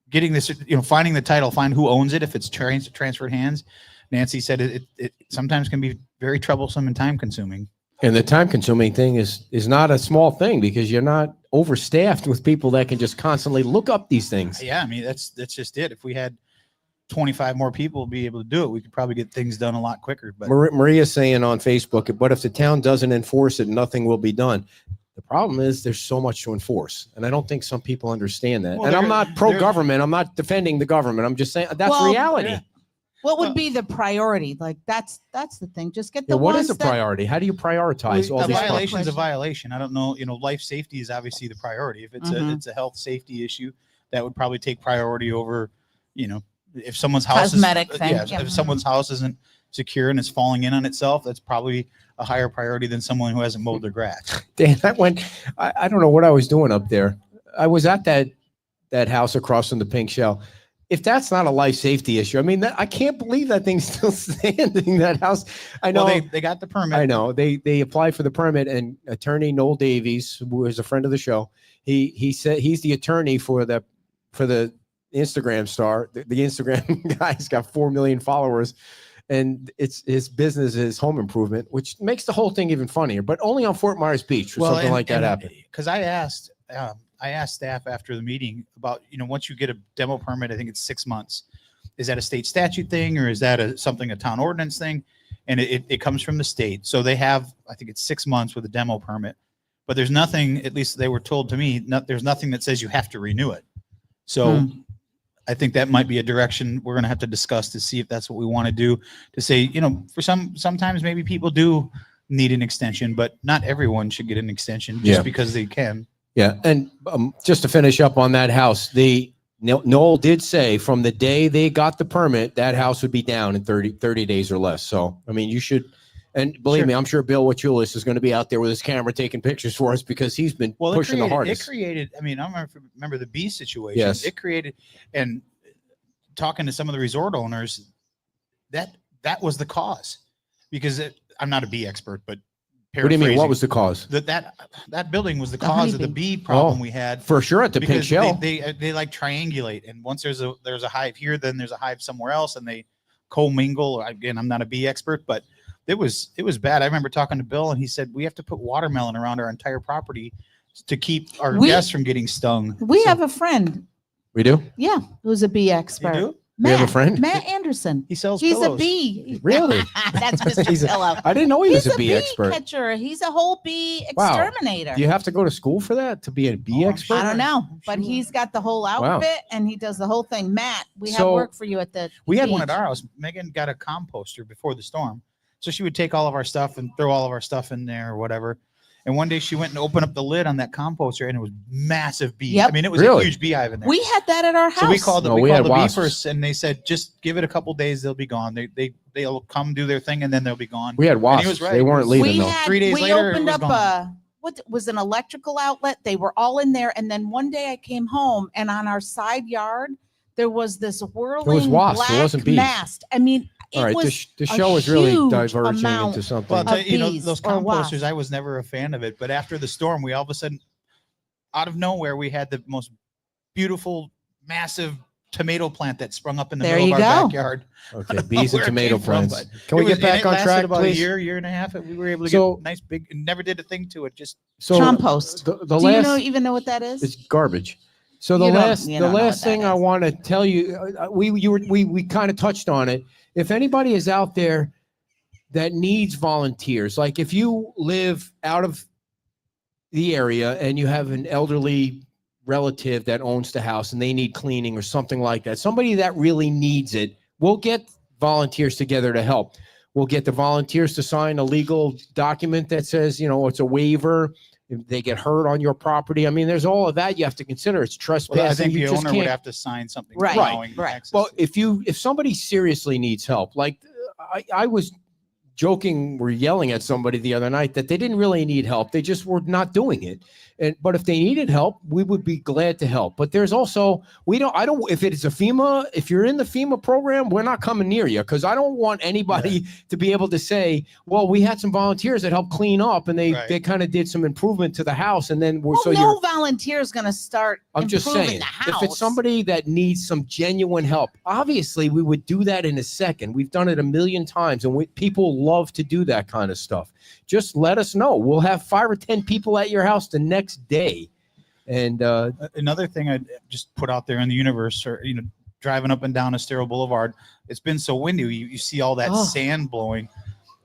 getting this, finding the title, find who owns it if it's transferred hands. Nancy said it sometimes can be very troublesome and time consuming. And the time consuming thing is not a small thing because you're not overstaffed with people that can just constantly look up these things. Yeah, I mean that's just it. If we had 25 more people be able to do it, we could probably get things done a lot quicker. But Maria's saying on Facebook, but if the town doesn't enforce it, nothing will be done. The problem is there's so much to enforce. And I don't think some people understand that. Well, and I'm there- not pro-government. I'm not defending the government. I'm just saying that's Well, reality. yeah. What would Well- be the priority? Like that's the thing. Just get Yeah, the what ones is a that- priority? How do you prioritize all a these violation- violation is a question. violation. I don't know. Life safety is obviously the priority. If it's Mhm. it's a health safety issue, that would probably take priority over, if someone's house Cosmetic is, thing, yeah, yeah. if someone's house isn't secure and it's falling in on itself, that's probably a higher priority than someone who hasn't mowed their grass. Dan, I don't know what I was doing up there. I was at that house across from the Pink Shell. If that's not a life safety issue, I mean, I can't believe that thing's still standing, that house. I know. Well, they got the permit. I know they applied for the permit, and attorney Noel Davies, who is a friend of the show, he said he's the attorney for the Instagram star. The Instagram guy's got 4 million followers, and it's his business is home improvement, which makes the whole thing even funnier. But only on Fort Myers Beach for something like that happened. Because I asked staff after the meeting about, once you get a demo permit, I think it's 6 months. Is that a state statute thing or is that a town ordinance thing? And it comes from the state. So they have, I think it's 6 months with a demo permit, but there's nothing, at least they were told to me, there's nothing that says you have to renew it. So I think that might be a direction we're going to have to discuss to see if that's what we want to do, to say, for sometimes maybe people do need an extension, but not everyone should get an extension just Yeah. because they can. Yeah, and just to finish up on that house, Noel did say from the day they got the permit, that house would be down in 30 days or less. So, I mean, you should, and believe Sure. me, I'm sure Bill Wachulis is going to be out there with his camera taking pictures for us because he's been pushing the hardest. It created, I mean, I remember the bee situation. Yes. It created, and talking to some of the resort owners, that was the cause. Because I'm not a bee expert, but What do you mean? What paraphrasing, was the cause? that building was the The cause of the honeybee. bee problem Oh. we had. For sure at the Pink Because Shell. they like triangulate, and once there's a hive here, then there's a hive somewhere else, and they commingle. Again, I'm not a bee expert, but it was bad. I remember talking to Bill, and he said we have to put watermelon around our entire property to keep our We- guests from getting stung. We So- have a friend, We do? yeah, who's a bee You expert. do? We have a friend? Matt Anderson. He sells He's pillows. a bee. Really? That's Mr. He's a- Pillow. I didn't know he was He's a bee expert. catcher. He's a whole bee Wow. exterminator. Do you have to go to school for that to be a bee Oh, I'm expert? I don't know, I'm but sure. he's got the whole outfit and he does the whole thing. Matt, we have So, work for you at the. We had one at beach. our house. Megan got a composter before the storm. So she would take all of our stuff and throw all of our stuff in there or whatever. And one day she went and opened up the lid on that composter, and it was massive bees. Yep. I mean, it was Really? a huge beehive in there. We had that at our house. So we called No, we we had called the wasps. beepers, and they said just give it a couple days, they'll be gone. They'll come do their thing, and then they'll be gone. We had And wasps. he was right. They weren't leaving we though. had 3 days we later, it opened was up gone. a what was an electrical outlet. They were all in there, and then one day I came home, and on our side yard there was this whirling wasps. It black wasn't bees. mast. I mean, it All right, was the a show is really huge diverging amount into something. Well, I'll tell of you, bees those or wasps. composters, I was never a fan of it. But after the storm, we all of a sudden, out of nowhere, we had the most beautiful, massive tomato plant that sprung up in the There middle of you our go. backyard. Okay, bees and Where it tomato came from, plants. but Can we It get was- back it on lasted track, about please? a year and a half. We were able to So- get nice big, and never did a thing to it. Just So Compost. The Do you last even know what that is? it's garbage. So the You don't- last you the don't know last what that thing I is. want to tell you, we kind of touched on it. If anybody is out there that needs volunteers, like if you live out of the area and you have an elderly relative that owns the house and they need cleaning or something like that, somebody that really needs it, we'll get volunteers together to help. We'll get the volunteers to sign a legal document that says, it's a waiver. If they get hurt on your property, I mean, there's all of that you have to consider. It's trespassing. well, I think You the just owner would can't- have to sign something. Right, allowing right. access Well, to it. if somebody seriously needs help, like I was joking, we're yelling at somebody the other night that they didn't really need help. They just were not doing it. But if they needed help, we would be glad to help. But there's also, if it's a FEMA, if you're in the FEMA program, we're not coming near you because I don't want anybody to be able to say, well, we had some volunteers that helped clean up and they Right. kind of did some improvement to the house. And then Well, no volunteer is going to start I'm just improving saying, the house. if it's somebody that needs some genuine help, obviously we would do that in a second. We've done it a million times, and people love to do that kind of stuff. Just let us know. We'll have 5 or 10 people at your house the next day. And Another thing I just put out there in the universe, or driving up and down Estero Boulevard, it's been so windy. You see all that Oh. sand blowing.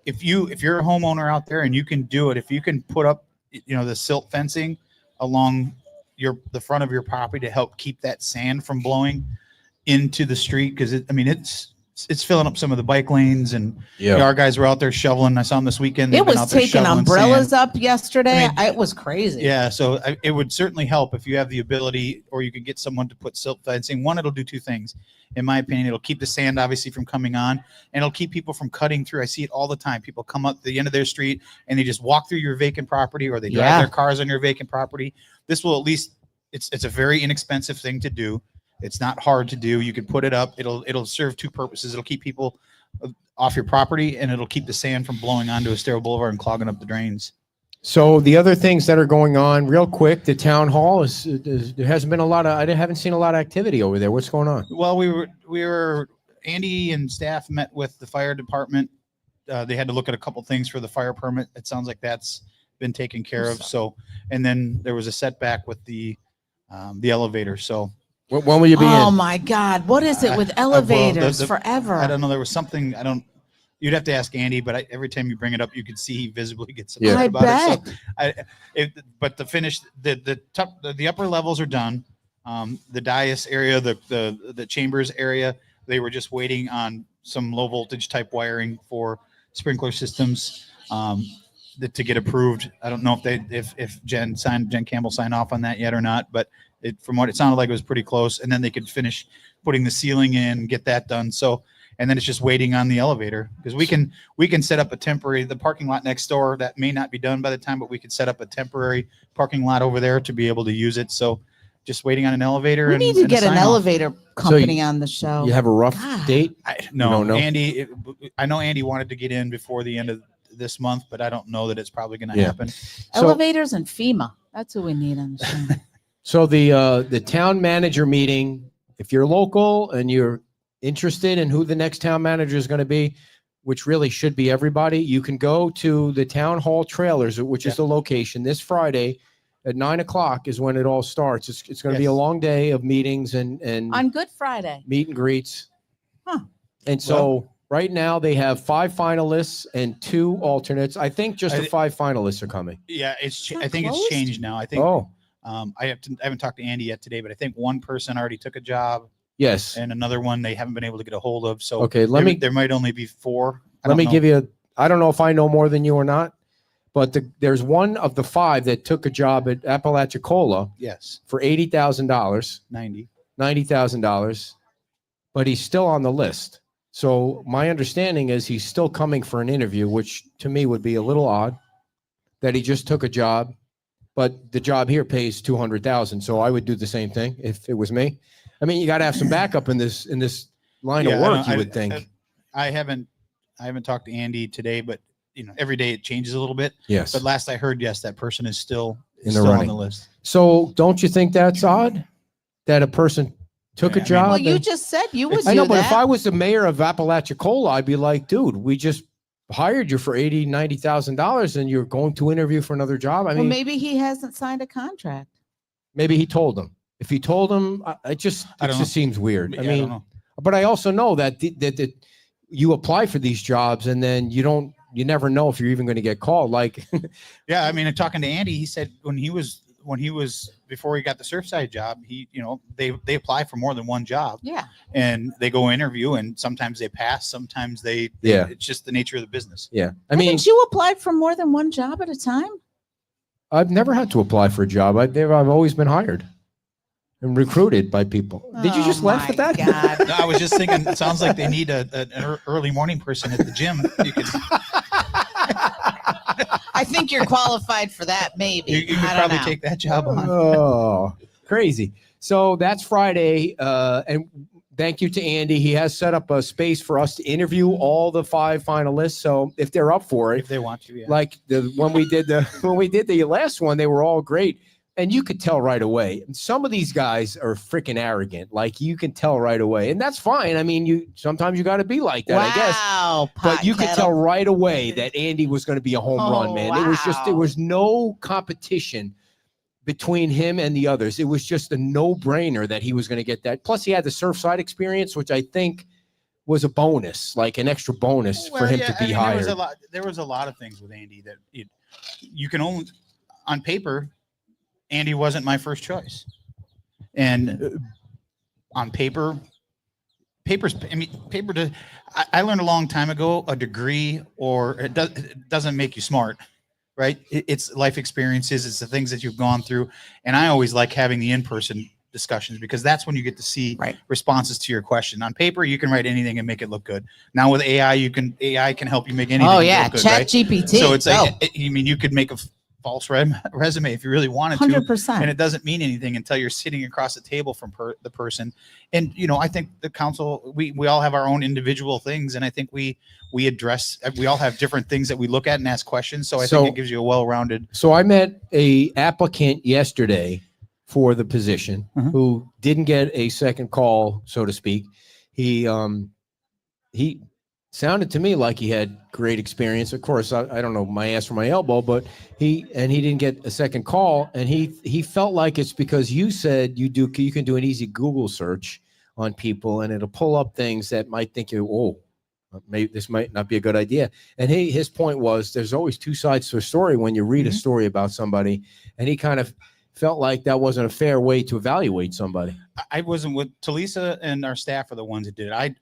If you're a homeowner out there and you can do it, if you can put up the silt fencing along the front of your property to help keep that sand from blowing into the street, because it's filling up some of the bike lanes, and our guys were out there shoveling. I saw them this weekend. They've It been was out there taking shoveling umbrellas sand. up yesterday. I mean, It was crazy. Yeah, so it would certainly help if you have the ability, or you could get someone to put silt fencing. One, it'll do two things. In my opinion, it'll keep the sand obviously from coming on, and it'll keep people from cutting through. I see it all the time. People come up the end of their street and they just walk through your vacant property, or they drive Yeah. their cars on your vacant property. This will at least, it's a very inexpensive thing to do. It's not hard to do. You can put it up. It'll serve two purposes. It'll keep people off your property, and it'll keep the sand from blowing onto Estero Boulevard and clogging up the drains. so the other things that are going on real quick, the town hall there hasn't been I haven't seen a lot of activity over there. What's going on? Well, we were Andy and staff met with the fire department. They had to look at a couple things for the fire permit. It sounds like that's been taken care of. So, and then there was a setback with the elevator. So When will you be Oh in? my God. What is it with well, the- elevators the- forever? I don't know. There was something you'd have to ask Andy, but every time you bring it up, you could see he visibly gets upset Yeah. I about bet. it. So but the upper levels are done. The dais area, the chambers area, they were just waiting on some low voltage type wiring for sprinkler systems to get approved. I don't know if Jen Campbell signed off on that yet or not, but from what it sounded like, it was pretty close. And then they could finish putting the ceiling in, get that done. So, and then it's just waiting on the elevator, because we can set up the parking lot next door. That may not be done by the time, but we could set up a temporary parking lot over there to be able to use it. So just waiting on an elevator. We need to get an elevator company on the show. You have a rough God. date? No, don't know? Andy, I know Andy wanted to get in before the end of this month, but I don't know that it's probably going to Yeah. happen. So- Elevators and FEMA. That's who we need on the show. So the town manager meeting, if you're local and you're interested in who the next town manager is going to be, which really should be everybody, you can go to the town hall trailers, which is the location, this Friday at 9:00 is when it all starts. It's going to be a Yes. long day of meetings and On Good Friday. meet and greets. Huh. And so right now they have 5 finalists and 2 alternates. I think just the 5 finalists are coming. Yeah, Not I think closed? it's changed now. I think Oh, I haven't talked to Andy yet today, but I think one person already took a job yes. and another one they haven't been able to get a hold of. So Okay, there might only be 4. Let me give you, I don't know if I know more than you or not, But there's one of the 5 that took a job at Apalachicola Yes, for $80,000, 90. $90,000, but he's still on the list. So my understanding is he's still coming for an interview, which to me would be a little odd that he just took a job, but the job here pays 200,000. So I would do the same thing if it was me. I mean, you got to have some backup in this line of work, you would think. I haven't talked to Andy today, but every day it changes a little bit. Yes. But last I heard, yes, that person is still In the on running. the list. So don't you think that's odd that a person took a Yeah, I mean- job? Well, you and- just said you would I know, do but if I that. was the mayor of Apalachicola, I'd be like, dude, we just hired you for $90,000 and you're going to interview for another job. I Well, mean, maybe he hasn't signed a contract. maybe he told them. If he told them, it just I don't know. seems weird. Yeah, I I don't mean, know. but I also know that that you apply for these jobs and then you never know if you're even going to get called. Like, Yeah, I mean, talking to Andy, he said when he was before he got the Surfside job, they apply for more than one job Yeah. and they go interview and sometimes they pass, sometimes they Yeah. it's just the nature of the business. yeah, I mean, Haven't you applied for more than one job at a time? I've never had to apply for a job. I've always been hired and recruited by people. Did you just laugh at that? God. No, I was just thinking, it sounds like they need an early morning person at the gym. You could I think you're qualified for that, maybe. you could I don't probably know. take that job on. Oh, crazy. So that's Friday. And thank you to Andy. He has set up a space for us to interview all the 5 finalists. So if they're up for If it, they want to, yeah. like when we did the last one, they were all great. And you could tell right away. Some of these guys are freaking arrogant. Like you can tell right away. And that's fine. I mean, sometimes you got to be like that, I guess. Wow. But you could pot tell kettle. right away that Andy was going to be a home run, Oh, man. It was just, there wow. was no competition between him and the others. It was just a no-brainer that he was going to get that. Plus, he had the Surfside experience, which I think was a bonus, like an extra bonus for Well, him yeah, to be I mean, hired. There was a lot of things with Andy that you can only on paper. Andy wasn't my first choice, and on paper. I mean, paper. I learned a long time ago. A degree or it doesn't make you smart, right? It's life experiences. It's the things that you've gone through, and I always like having the in-person discussions because that's when you get to see Right. responses to your question. On paper, you can write anything and make it look good. Now with AI, AI can help you make anything. Oh, yeah. look good, Chat right? GPT. So it's like, Go. I mean, you could make a false resume if you really wanted to, 100%. and it doesn't mean anything until you're sitting across the table from the person. And I think the council, we all have our own individual things, and I think we all have different things that we look at and ask questions. So I think it gives you a well-rounded. So I met a applicant yesterday for the position Mhm. who didn't get a second call, so to speak. He sounded to me like he had great experience. Of course, I don't know my ass from my elbow, but he didn't get a second call, and he felt like it's because you said you can do an easy Google search on people, and it'll pull up things that might think maybe this might not be a good idea. And his point was there's always 2 sides to a story when you read a story about somebody, and he kind of felt like that wasn't a fair way to evaluate somebody. I wasn't with Talisa, and our staff are the ones that did it. Right.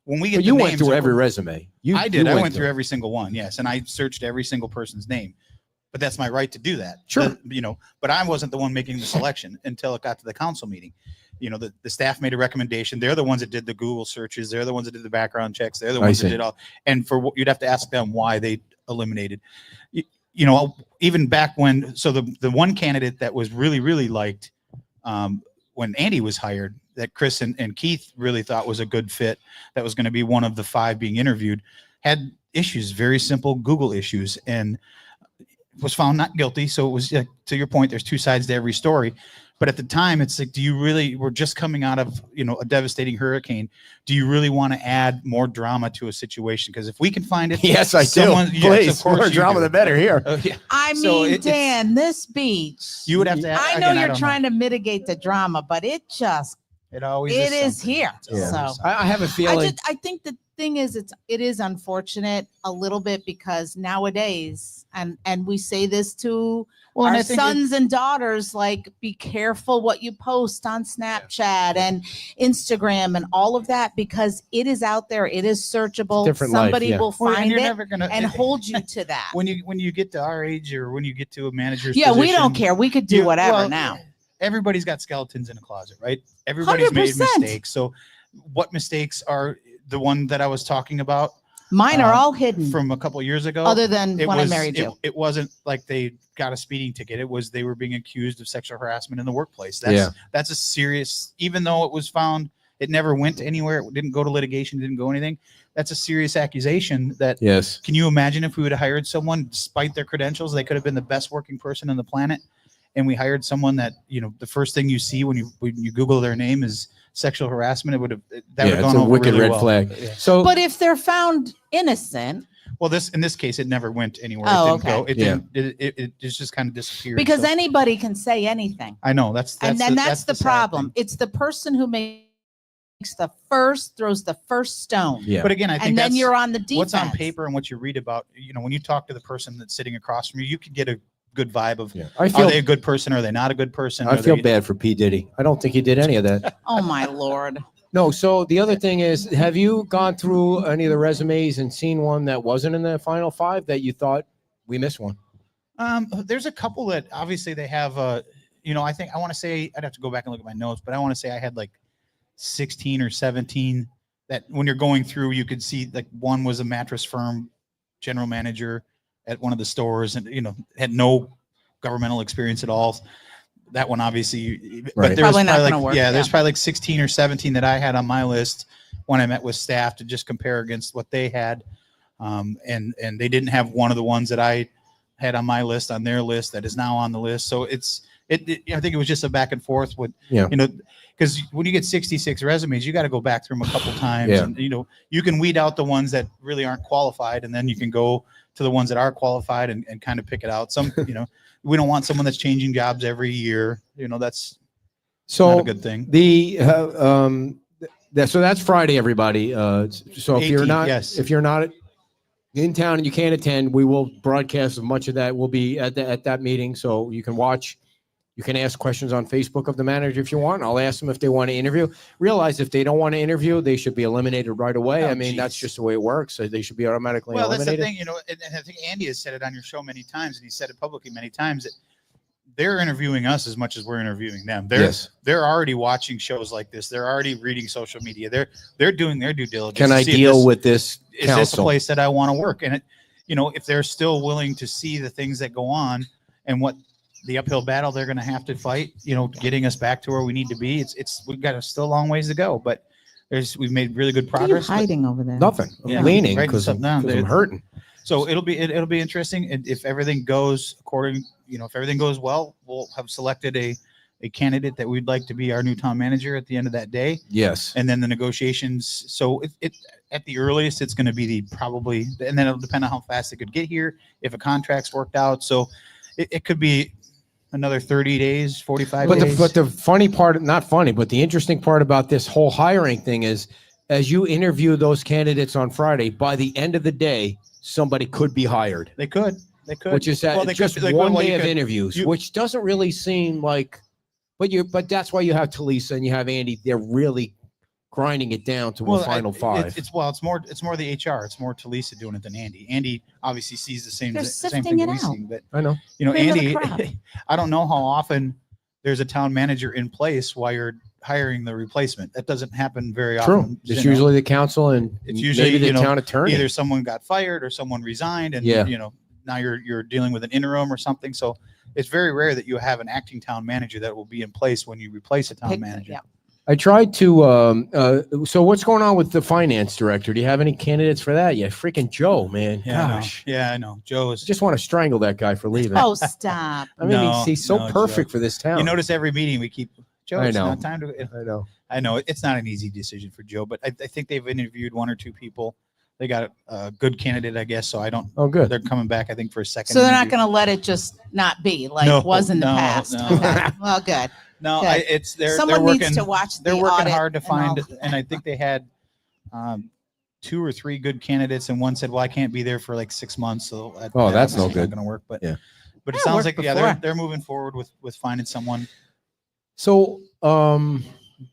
When we get But the you went names through of- every resume. I did. I went through every single one. Yes. And I searched every single person's name, but that's my right to do that. Sure. But I wasn't the one making the selection until it got to the council meeting. The staff made a recommendation. They're the ones that did the Google searches. They're the ones that did the background checks. They're the ones that see. did all. And you'd have to ask them why they eliminated, even back when, so the one candidate that was really, really liked, when Andy was hired, that Chris and Keith really thought was a good fit, that was going to be one of the 5 being interviewed, had issues, very simple Google issues, and was found not guilty. So it was, to your point, there's 2 sides to every story. But at the time, it's like, we're just coming out of, a devastating hurricane. Do you really want to add more drama to a situation? Because if we can find it. Yes, I do. someone- yes, Please, of course more you drama do. the better here. Yeah. I So mean, it's- Dan, this beach. You would have to. I know you're trying to mitigate the drama, but it It always is something. here. It's always Yeah. something. I have a feeling. I think that thing is, it is unfortunate a little bit because nowadays, and we say this to and our I think sons and daughters, like, be careful what you post on Snapchat and Instagram and all of that, because it is out there. It is searchable. Different life, Somebody yeah. will Well, and find you're it never gonna and hold you to that. when you get to our age or when you get to a manager's Yeah, we position, don't care. We could do you- whatever well, now. Everybody's got skeletons in a closet, right? Everybody's made 100%. mistakes. So what mistakes are the one that I was talking about Mine are all hidden, from a couple years ago? other than it when was, I married you. It wasn't like they got a speeding ticket. It was they were being accused of sexual harassment in the workplace. That's a serious, even though it was found, it never went anywhere. It didn't go to litigation, didn't go anything. That's a serious accusation that, Yes. can you imagine if we would have hired someone despite their credentials, they could have been the best working person on the planet. And we hired someone that, the first thing you see when you Google their name is sexual harassment. It would have, that would have It's gone a over wicked really red well. flag. Yeah. So, But if they're found innocent, Well, in this case, it never went anywhere. Oh, It didn't go. okay. It didn't. It just kind of disappeared. because So, anybody can say anything. I know that's And then that's the sad problem. thing. It's the person who throws the first stone. yeah. But again, I think And then that's you're on the defense. what's on paper and what you read about. When you talk to the person that's sitting across from you, you can get a good vibe of, Yeah. I are feel they a good person? Are they not a good person? I Are feel they- bad for P. Diddy. I don't think he did any of that. Oh my Lord. No. So the other thing is, have you gone through any of the resumes and seen one that wasn't in the final five that you thought we missed one? There's a couple that obviously they have. I think I want to say I'd have to go back and look at my notes, but I want to say I had like 16 or 17 that when you're going through, you could see like one was a mattress firm general manager at one of the stores and, had no governmental experience at all. That one, obviously, Right. but there's Probably not probably gonna like, work, there's yeah. probably like 16 or 17 that I had on my list when I met with staff to just compare against what they had. And they didn't have one of the ones that I had on my list on their list that is now on the list. So I think it was just a back and forth with, Yeah. because when you get 66 resumes, you got to go back through them a couple times. Yeah. And, you can weed out the ones that really aren't qualified, and then you can go to the ones that are qualified and kind of pick it out. Some, we don't want someone that's changing jobs every year. That's So not a good thing. So that's Friday, everybody. So if you're 18th, not, yes. if you're not in town and you can't attend, we will broadcast much of that. We'll be at that meeting, so you can watch. You can ask questions on Facebook of the manager if you want. I'll ask them if they want to interview. Realize if they don't want to interview, they should be eliminated right away. Oh, I mean, that's geez. just the way it works. So they should be automatically Well, that's the eliminated. thing, and I think Andy has said it on your show many times, and he said it publicly many times, that they're interviewing us as much as we're interviewing them. Yes. They're already watching shows like this. They're already reading social media. They're doing their due diligence. Can to I see if deal this- with this is this a council? place that I want to work? And if they're still willing to see the things that go on and what the uphill battle they're going to have to fight, getting us back to where we need to be, we've got still a long ways to go, but we've made really good What are you progress. but- hiding over there? Nothing. I'm Yeah. leaning Writing because stuff I'm down. hurting. So it'll be interesting. And if everything goes according, if everything goes well, we'll have selected a candidate that we'd like to be our new town manager at the end of that day. Yes. And then the negotiations. So it at the earliest, it's going to be probably, and then it'll depend on how fast they could get here, if a contract's worked out. So it could be another 30 days, 45 But days. the funny part, not funny, but the interesting part about this whole hiring thing is, as you interview those candidates on Friday, by the end of the day, somebody could be hired, They could. which is Well, they just could- one well, day you of could- interviews, you- which doesn't really seem like, but that's why you have Talisa and you have Andy. They're really grinding it down to a final five. It's more the HR. It's more Talisa doing it than Andy. Andy obviously sees the same They're same sifting thing it we out. see, but I know. Cream of the Andy, crop. I don't know how often there's a town manager in place while you're hiring the replacement. That doesn't happen very True. often. It's usually the council and It's usually, maybe the town attorney. either someone got fired or someone resigned, and Yeah. now you're dealing with an interim or something. So it's very rare that you have an acting town manager that will be in place when you replace a town Pick- manager. yeah. I tried to. So what's going on with the finance director? Do you have any candidates for that? Yeah, freaking Joe, man. Yeah, I know. Gosh, Yeah, I know. Joe is. just want to strangle that guy for leaving. Oh, stop. I mean, No, he's so no, perfect Joe. for this town. You notice every meeting we keep. Joe, I it's know. not time to. I know. I know it's not an easy decision for Joe, but I think they've interviewed one or two people. They got a good candidate, I guess. So I don't. Oh, good. They're coming back, I think, for a second. So they're not interview. going to let it just not be like No, it was in the no, past. no. Okay. Well, good. No, Good. it's they're Someone they're needs working. to watch the They're working audit hard to and find, all. and I think they had 2 or 3 good candidates, and one said, "Well, I can't be there for like 6 months." So that's no obviously good. Not going to work. But Yeah. but it Yeah, sounds worked like before. they're moving forward with finding someone. So,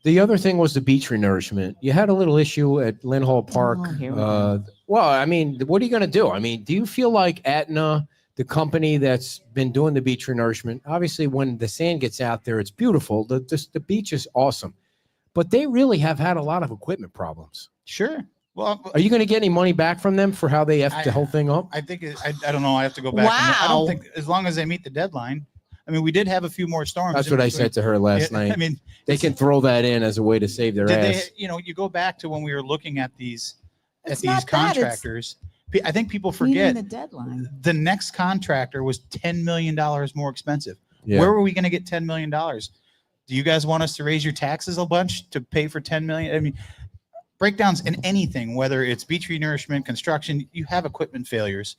the other thing was the beach renourishment. You had a little issue at Lynn Hall Park. Oh, here we go. Well, I mean, what are you going to do? I mean, do you feel like Aetna, the company that's been doing the beach renourishment, obviously when the sand gets out there, it's beautiful. The beach is awesome, but they really have had a lot of equipment problems. Sure. Well, Are you going to get any money back from them for how they effed the whole thing up? I think I don't know. I have to go back. I Wow. don't think as long as they meet the deadline. I mean, we did have a few more storms. That's in what I between. said to her last Yeah, night. I mean, They can throw that in as a way to save their did they? ass. You know, you go back to when we were looking at these It's not that, it's contractors. I think people Meeting forget the deadline. the next contractor was $10 million more expensive. Yeah. Where were we going to get $10 million? Do you guys want us to raise your taxes a bunch to pay for $10 million? I mean, breakdowns in anything, whether it's beach renourishment, construction, you have equipment failures.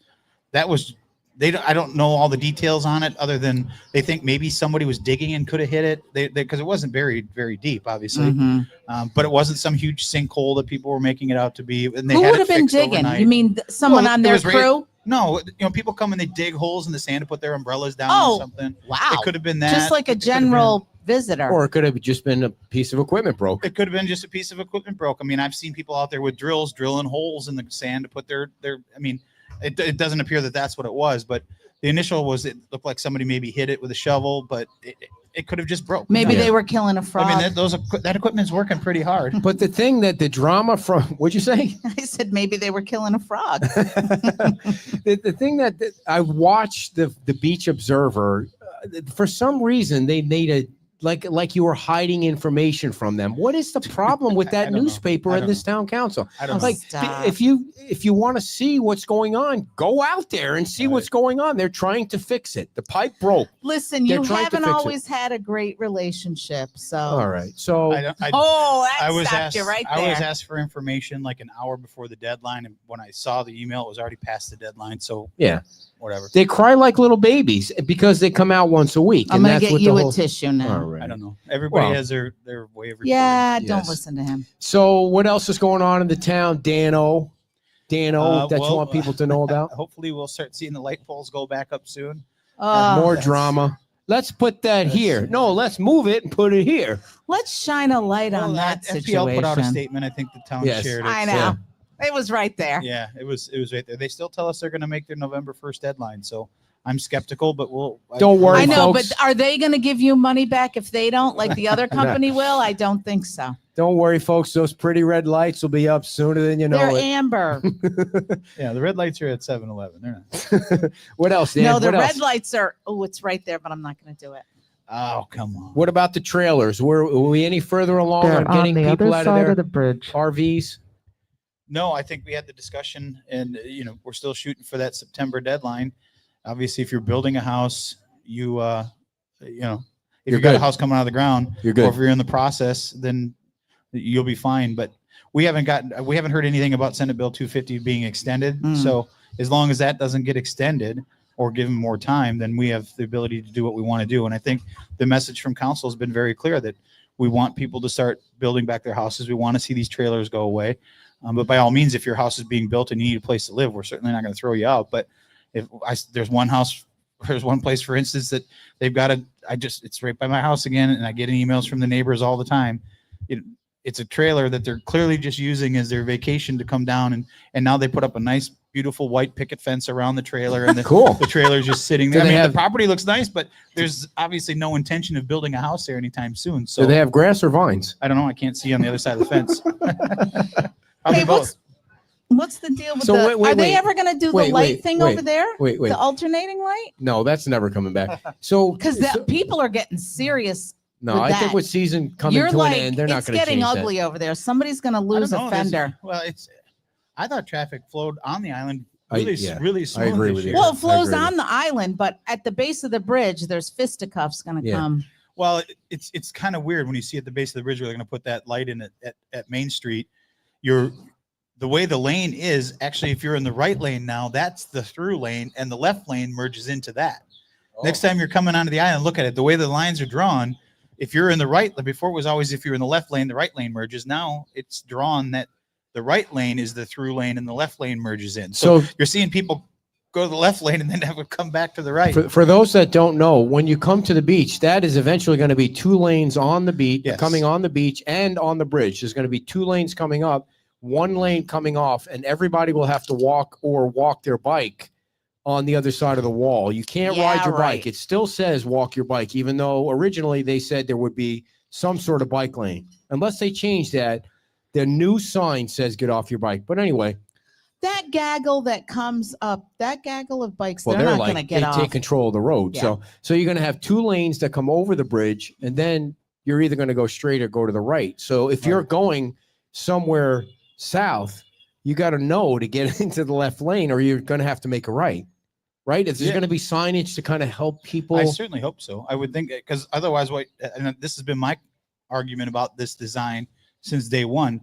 That was I don't know all the details on it, other than they think maybe somebody was digging and could have hit it. Because it wasn't buried very deep, obviously, Mhm. but it wasn't some huge sinkhole that people were making it out to be. And they Who had would it have been fixed digging? overnight. You mean someone Well, on it their was crew? No, people come and they dig holes in the sand to put their umbrellas down Oh, or something. Wow. It could have been that. Just like a It could have general visitor. Or it could have just been a piece of equipment broke. It could have been just a piece of equipment broke. I mean, I've seen people out there with drills drilling holes in the sand to put their. I mean, it doesn't appear that that's what it was, but the initial was it looked like somebody maybe hit it with a shovel, but it could have just broke. Maybe Yeah. they were killing a frog. I mean, that equipment's working pretty hard. But the thing that the drama from, what'd you say? I said maybe they were killing a frog. the thing that I watched the Beach Observer, for some reason they made a like you were hiding information from them. What is the problem with I that don't know. newspaper I and don't this town council? I don't know. Like Stop. if you want to see what's going on, go out there and see Right. what's going on. They're trying to fix it. The pipe broke. Listen, They're you trying to haven't fix it. always had a great relationship, so. All right. So Oh, that I was stopped asked. you right I was there. asked for information like an hour before the deadline, and when I saw the email, it was already past the deadline. So yeah, whatever. they cry like little babies because they come out once a week. I'm and gonna that's get what you the a whole, tissue now. All right. I don't know. Everybody Well, has their way of reporting. Yeah, don't Yes. listen to him. So what else is going on in the town, Dano? That you well, want people to know about? Hopefully, we'll start seeing the light poles go back up soon. More that's- drama. Let's put that that's- here. No, let's move it and put it here. Let's shine a light on that FPL situation. put out a statement. I think the town Yes. shared it. I so- know. It was right there. Yeah, it was right there. They still tell us they're going to make their November 1st deadline. So I'm skeptical, but Don't worry, I know, folks. but are they going to give you money back if they don't, like the other company will? I don't think so. Don't worry, folks. Those pretty red lights will be up sooner than you know They're it. amber. Yeah, the red lights are at 7-Eleven. They're not. What else, Dan? No, the what red else? lights are. Oh, it's right there, but I'm not going to do it. Oh, come on. What about the trailers? Were we any further along on getting people out of their bridge. RVs? No, I think we had the discussion, and we're still shooting for that September deadline. Obviously, if you're building a house, if You're you got a good. house coming out of the ground, You're or good. if you're in the process, then you'll be fine. But we haven't heard anything about Senate Bill 250 being extended. Mm. So as long as that doesn't get extended or given more time, then we have the ability to do what we want to do. And I think the message from council has been very clear that we want people to start building back their houses. We want to see these trailers go away. But by all means, if your house is being built and you need a place to live, we're certainly not going to throw you out. But there's one place, for instance, that they've got it's right by my house again, and I get emails from the neighbors all the time. It's a trailer that they're clearly just using as their vacation to come down, and now they put up a nice, beautiful white picket fence around the trailer, and Cool. the trailer's just sitting Do there. I they mean, have- the property looks nice, but there's obviously no intention of building a house there anytime soon. So Do they have grass or vines? I don't know. I can't see on the other side of the fence. Probably Hey, both. what's the deal with So the? wait, are they wait. ever going to do Wait, the light wait, thing wait. over there? Wait. The alternating light? No, that's never coming back. So Because people are getting serious. no, with I think that. with season coming You're to like, an end, they're not it's going to getting change ugly over there. Somebody's going to I don't lose a know, there's- fender. Well, I thought traffic flowed on the island I- really, yeah, really I smooth agree this with you. year. Well, it flows agree with on the island, but at the base of the bridge, there's fisticuffs going to Yeah. come. Well, it's kind of weird when you see at the base of the bridge where they're going to put that light in at Main Street. The way the lane is, actually, if you're in the right lane now, that's the through lane, and the left lane merges into that. Next time you're coming onto the island, look at it. The way the lines are drawn, if you're in the right, before it was always if you're in the left lane, the right lane merges. Now it's drawn that The right lane is the through lane, and the left lane merges in. So You're seeing people go to the left lane and then have to come back to the right. for those that don't know, when you come to the beach, that is eventually going to be 2 lanes on the beach, Yes. coming on the beach and on the bridge. There's going to be 2 lanes coming up, 1 lane coming off, and everybody will have to walk their bike on the other side of the wall. You can't Yeah, ride your right. bike. It still says walk your bike, even though originally they said there would be some sort of bike lane. Unless they change that, the new sign says get off your bike. But anyway, That gaggle that comes up, that gaggle of bikes, well, they're they're not like, going to they get off. take control of the road. Yeah. So you're going to have 2 lanes that come over the bridge, and then you're either going to go straight or go to the right. So if you're going somewhere south, you got to know to get into the left lane, or you're going to have to make a right. Right? If there's Yeah. going to be signage to kind of help people. I certainly hope so. I would think, because otherwise, and this has been my argument about this design since day one.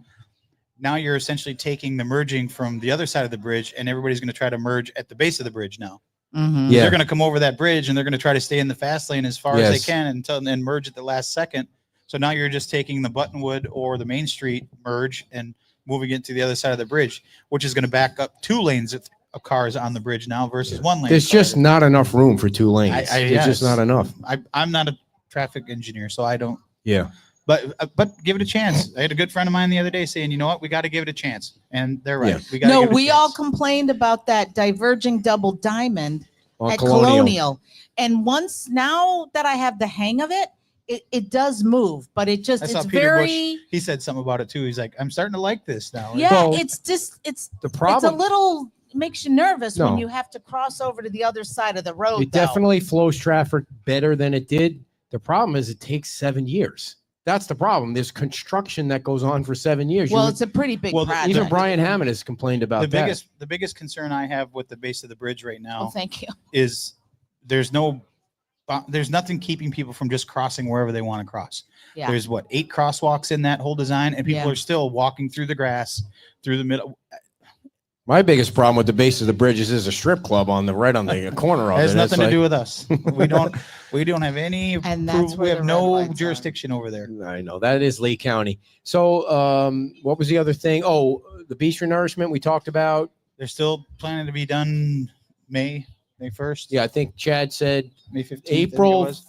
Now you're essentially taking the merging from the other side of the bridge, and everybody's going to try to merge at the base of the bridge now. Mhm. Yeah. They're going to come over that bridge, and they're going to try to stay in the fast lane as far as they Yes. can until then merge at the last second. So now you're just taking the Buttonwood or the Main Street merge and moving it to the other side of the bridge, which is going to back up 2 lanes of cars on the bridge now versus 1 lane. There's just not enough room for 2 lanes. There's just yes. not enough. I'm not a traffic engineer, so I don't. Yeah. But give it a chance. I had a good friend of mine the other day saying, you know what, we got to give it a chance, and they're right. Yeah. We got. No, give it a we all chance. complained about that diverging double diamond On at Colonial. And once now that I have the hang of it, it does move, but it just, I saw it's Peter very, He said something about it too. He's like, I'm starting to like this now. yeah, Well, it's just, it's The a problem, little, makes you nervous No. when you have to cross over to the other side of the road. it though. definitely flows traffic better than it did. The problem is it takes 7 years. That's the problem. There's construction that goes on for 7 years. You Well, would- it's a pretty big Well, project. even Brian Hammond has complained about the that. biggest concern I have with the base of the bridge right now Oh, thank you. is there's nothing keeping people from just crossing wherever they want to cross. Yeah. There's 8 crosswalks in that whole design, and people Yeah. are still walking through the grass through the middle. My biggest problem with the base of the bridge is there's a strip club on the right on the corner of It it. has nothing It's to do like- with us. We don't have any. And that's approval. We where have the red no lights are. jurisdiction over there. I know that is Lee County. So, what was the other thing? Oh, the beach renourishment we talked about. They're still planning to be done May 1st. Yeah, I think Chad said May 15th. I think it April, was.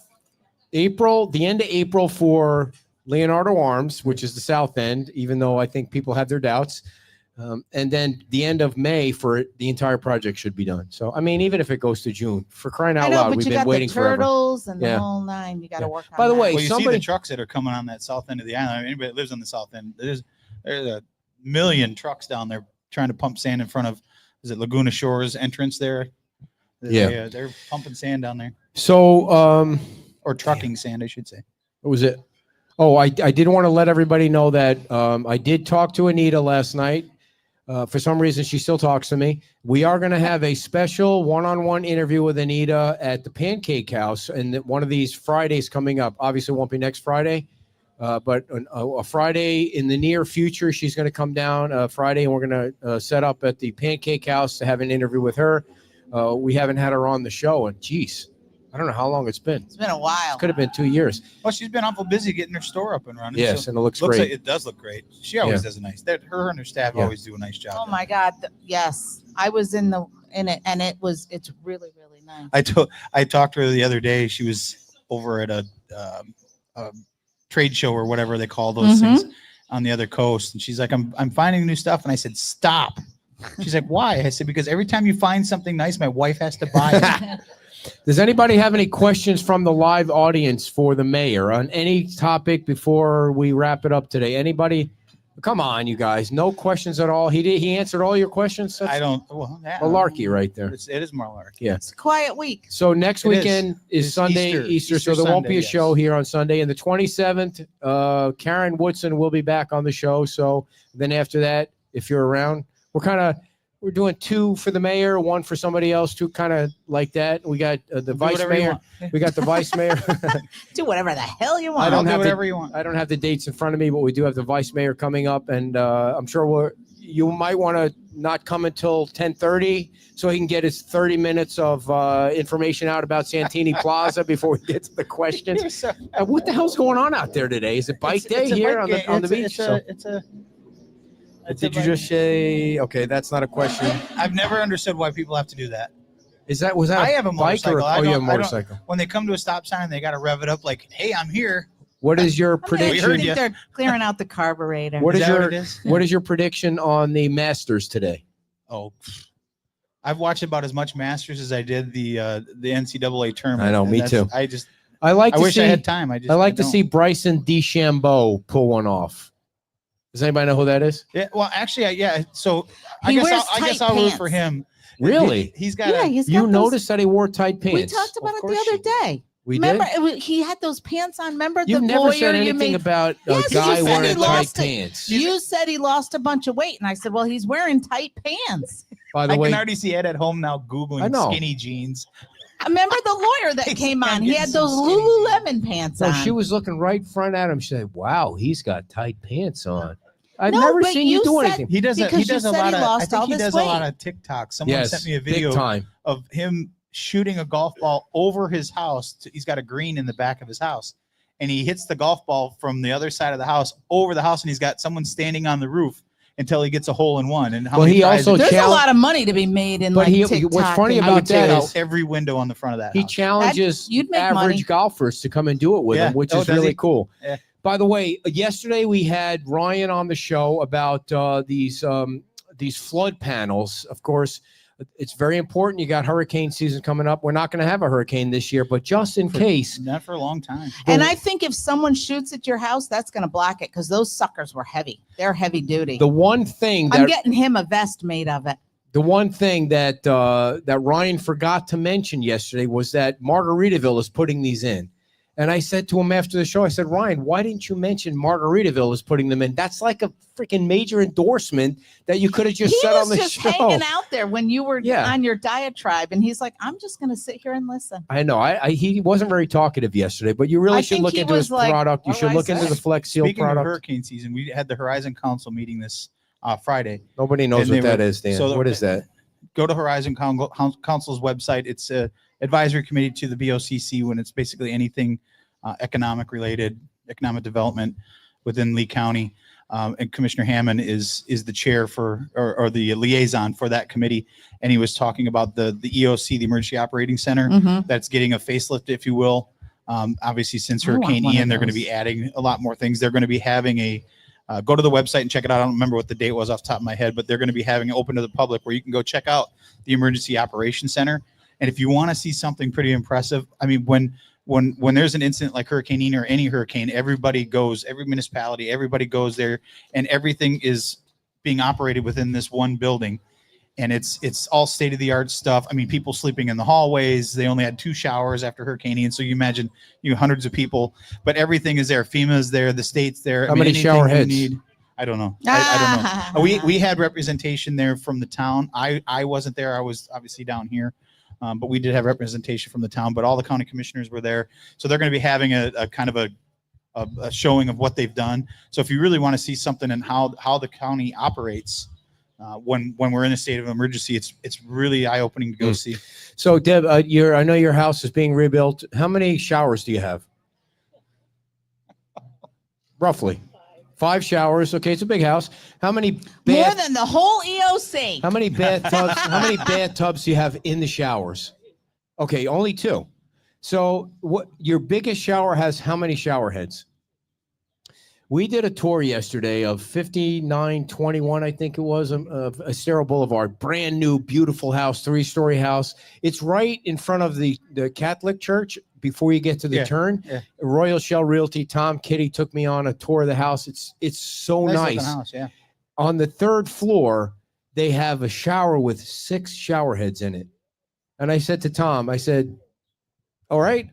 the end of April for Leonardo Arms, which is the south end, even though I think people have their doubts. And then the end of May for the entire project should be done. So, I mean, even if it goes to June, for crying I out know, loud, but we've you been got waiting the forever. turtles and Yeah. the whole 9. You got to Yeah. work on By the that. way, Well, you see somebody- the trucks that are coming on that south end of the island. Anybody that lives on the south end, there's a million trucks down there trying to pump sand in front of, is it Laguna Shores entrance there? Yeah. They're pumping sand down there, So, or trucking sand, I should say. what was it? Oh, I did want to let everybody know that I did talk to Anita last night. For some reason, she still talks to me. We are going to have a special one-on-one interview with Anita at the Pancake House, and one of these Fridays coming up. Obviously, it won't be next Friday, but a Friday in the near future, she's going to come down Friday, and we're going to set up at the Pancake House to have an interview with her. We haven't had her on the show, and geez, I don't know how long it's been. It's been a while. Could have been 2 years. Well, she's been awful busy getting her store up and running. Yes, so and it looks looks great. like it does look great. She always Yeah. does a nice. Her and her staff Yeah. always do a nice job. Oh my God. Yes. I was in it and it's really, really nice. I talked to her the other day. She was over at a trade show or whatever they call those things on the other coast, and she's like, "I'm finding new stuff," and I said, "Stop." She's like, "Why?" I said, "Because every time you find something nice, my wife has to buy it." Does anybody have any questions from the live audience for the mayor on any topic before we wrap it up today? Anybody? Come on, you guys. No questions at all. He answered all your questions. That's I don't. Well, yeah, malarkey right there. It is malarkey. Yeah. It's a quiet week. So next It is. weekend is It's Sunday, Easter. Easter, so Easter there won't be a Sunday, show yes. here on Sunday. And the 27th, Karen Woodson will be back on the show. So then after that, if you're around, we're doing 2 for the mayor, 1 for somebody else, 2 kind of like that. We got the Do vice whatever you mayor. want. We got the vice mayor. Do whatever the hell you want. I don't do have whatever you want. I don't have the dates in front of me, but we do have the vice mayor coming up, and I'm sure you might want to not come until 10:30 so he can get his 30 minutes of information out about Santini Plaza before we get to the questions. What the hell's going on out there today? Is it bike day It's a here bike on day. the It's a- beach? It's a Did you just say? Okay, that's not a question. I've never understood why people have to do that. Was that I have a bike or motorcycle. I you have a don't- motorcycle? When they come to a stop sign, they got to rev it up like, "Hey, I'm here." What is your Okay, I prediction? heard think ya. they're clearing out the carburetor. What Is is that what your it is? what is your prediction on the Masters today? Oh, I've watched about as much Masters as I did the NCAA tournament. I know, and me that's- too. I I wish I had time. I like to don't. see Bryson DeChambeau pull one off. Does anybody know who that is? Yeah, well, actually, yeah. So I He guess wears I guess tight I'll root for pants. him. Really? He's got. Yeah, a, he's got You those- noticed that he wore tight pants. We talked about Of it the course other you did. day. We Remember, did? he had those pants on. Remember You've the never lawyer said you anything made? about a Yes, you guy said wearing he tight lost it. pants. You said he lost a bunch of weight, and I said, "Well, he's wearing tight pants." By the I way, can already see Ed at home now I googling know. skinny jeans. Remember the lawyer that He's came on? getting He had some those skinny jeans. Lululemon pants no, on. she was looking right front at him. She said, "Wow, he's got tight pants on." I've No, never but seen you you do said- anything. He does. He Because you does a said lot he of. I lost all think he this does a lot weight. of TikTok. Someone Yes, sent me a big video time. of him shooting a golf ball over his house. He's got a green in the back of his house, and he hits the golf ball from the other side of the house over the house, and he's got someone standing on the roof until he gets a hole in one. And how Well, many he tries also There's challenge- a lot of money to be made in But like he- TikTok. what's funny and I about would take that out is- every window on the front of that He house. challenges You'd make average money. golfers to come and do it with Yeah. him, which Oh, is does really he? cool. Yeah. By the way, yesterday we had Ryan on the show about these flood panels. Of course, it's very important. You got hurricane season coming up. We're not going to have a hurricane this year, but just in case, Not for a long time. And I think if someone shoots at your house, that's going to block it because those suckers were heavy. They're heavy duty. the one thing I'm that getting him a vest made of it. that Ryan forgot to mention yesterday was that Margaritaville is putting these in. And I said to him after the show, I said, Ryan, why didn't you mention Margaritaville is putting them in? That's like a freaking major endorsement that you could have just He said on was the just show. hanging out there when you were Yeah. on your diatribe, and he's like, "I'm just going to sit here and listen." I know. He wasn't very talkative yesterday, but you really I should think look he into his was like, product. You "What should do I look into say?" the Flex Seal Speaking of product. hurricane season, we had the Horizon Council meeting this Friday. Nobody knows and what they that were- is, Dan. so What is that? Go to Horizon Council's website. It's a advisory committee to the BOCC when it's basically anything economic related, economic development within Lee County. And Commissioner Hammond is the chair for or the liaison for that committee. And he was talking about the EOC, the Emergency Operating Center, Mhm. that's getting a facelift, if you will. Obviously, since I want Hurricane one of Ian, they're going to those. be adding a lot more things. They're going to be having a go to the website and check it out. I don't remember what the date was off the top of my head, but they're going to be having it open to the public where you can go check out the Emergency Operations Center. And if you want to see something pretty impressive, I mean, when there's an incident like Hurricane Ian or any hurricane, everybody goes, every municipality, everybody goes there, and everything is being operated within this one building. And it's all state of the art stuff. I mean, people sleeping in the hallways. They only had 2 showers after Hurricane Ian, so you imagine hundreds of people. But everything is there. FEMA is there. The state's there. How many shower heads? I don't know. I don't know. We had representation there from the town. I wasn't there. I was obviously down here, but we did have representation from the town. But all the county commissioners were there, so they're going to be having a kind of a showing of what they've done. So if you really want to see something and how the county operates. When we're in a state of emergency, it's really eye opening to go see. So, Deb, I know your house is being rebuilt. How many showers do you have? Roughly 5 showers. Okay, it's a big house. How many More than the whole EOC. How many bathtubs? How many bathtubs do you have in the showers? Okay, only 2. So, what your biggest shower has how many shower heads? We did a tour yesterday of 5921, I think it was, of Estero Boulevard. Brand new, beautiful house, 3-story house. It's right in front of the Catholic church before you get to the turn. Yeah. Royal Shell Realty, Tom Kitty took me on a tour of the house. It's so looking nice. house, yeah. On the 3rd floor, they have a shower with 6 shower heads in it. And I said to Tom, I said, all right,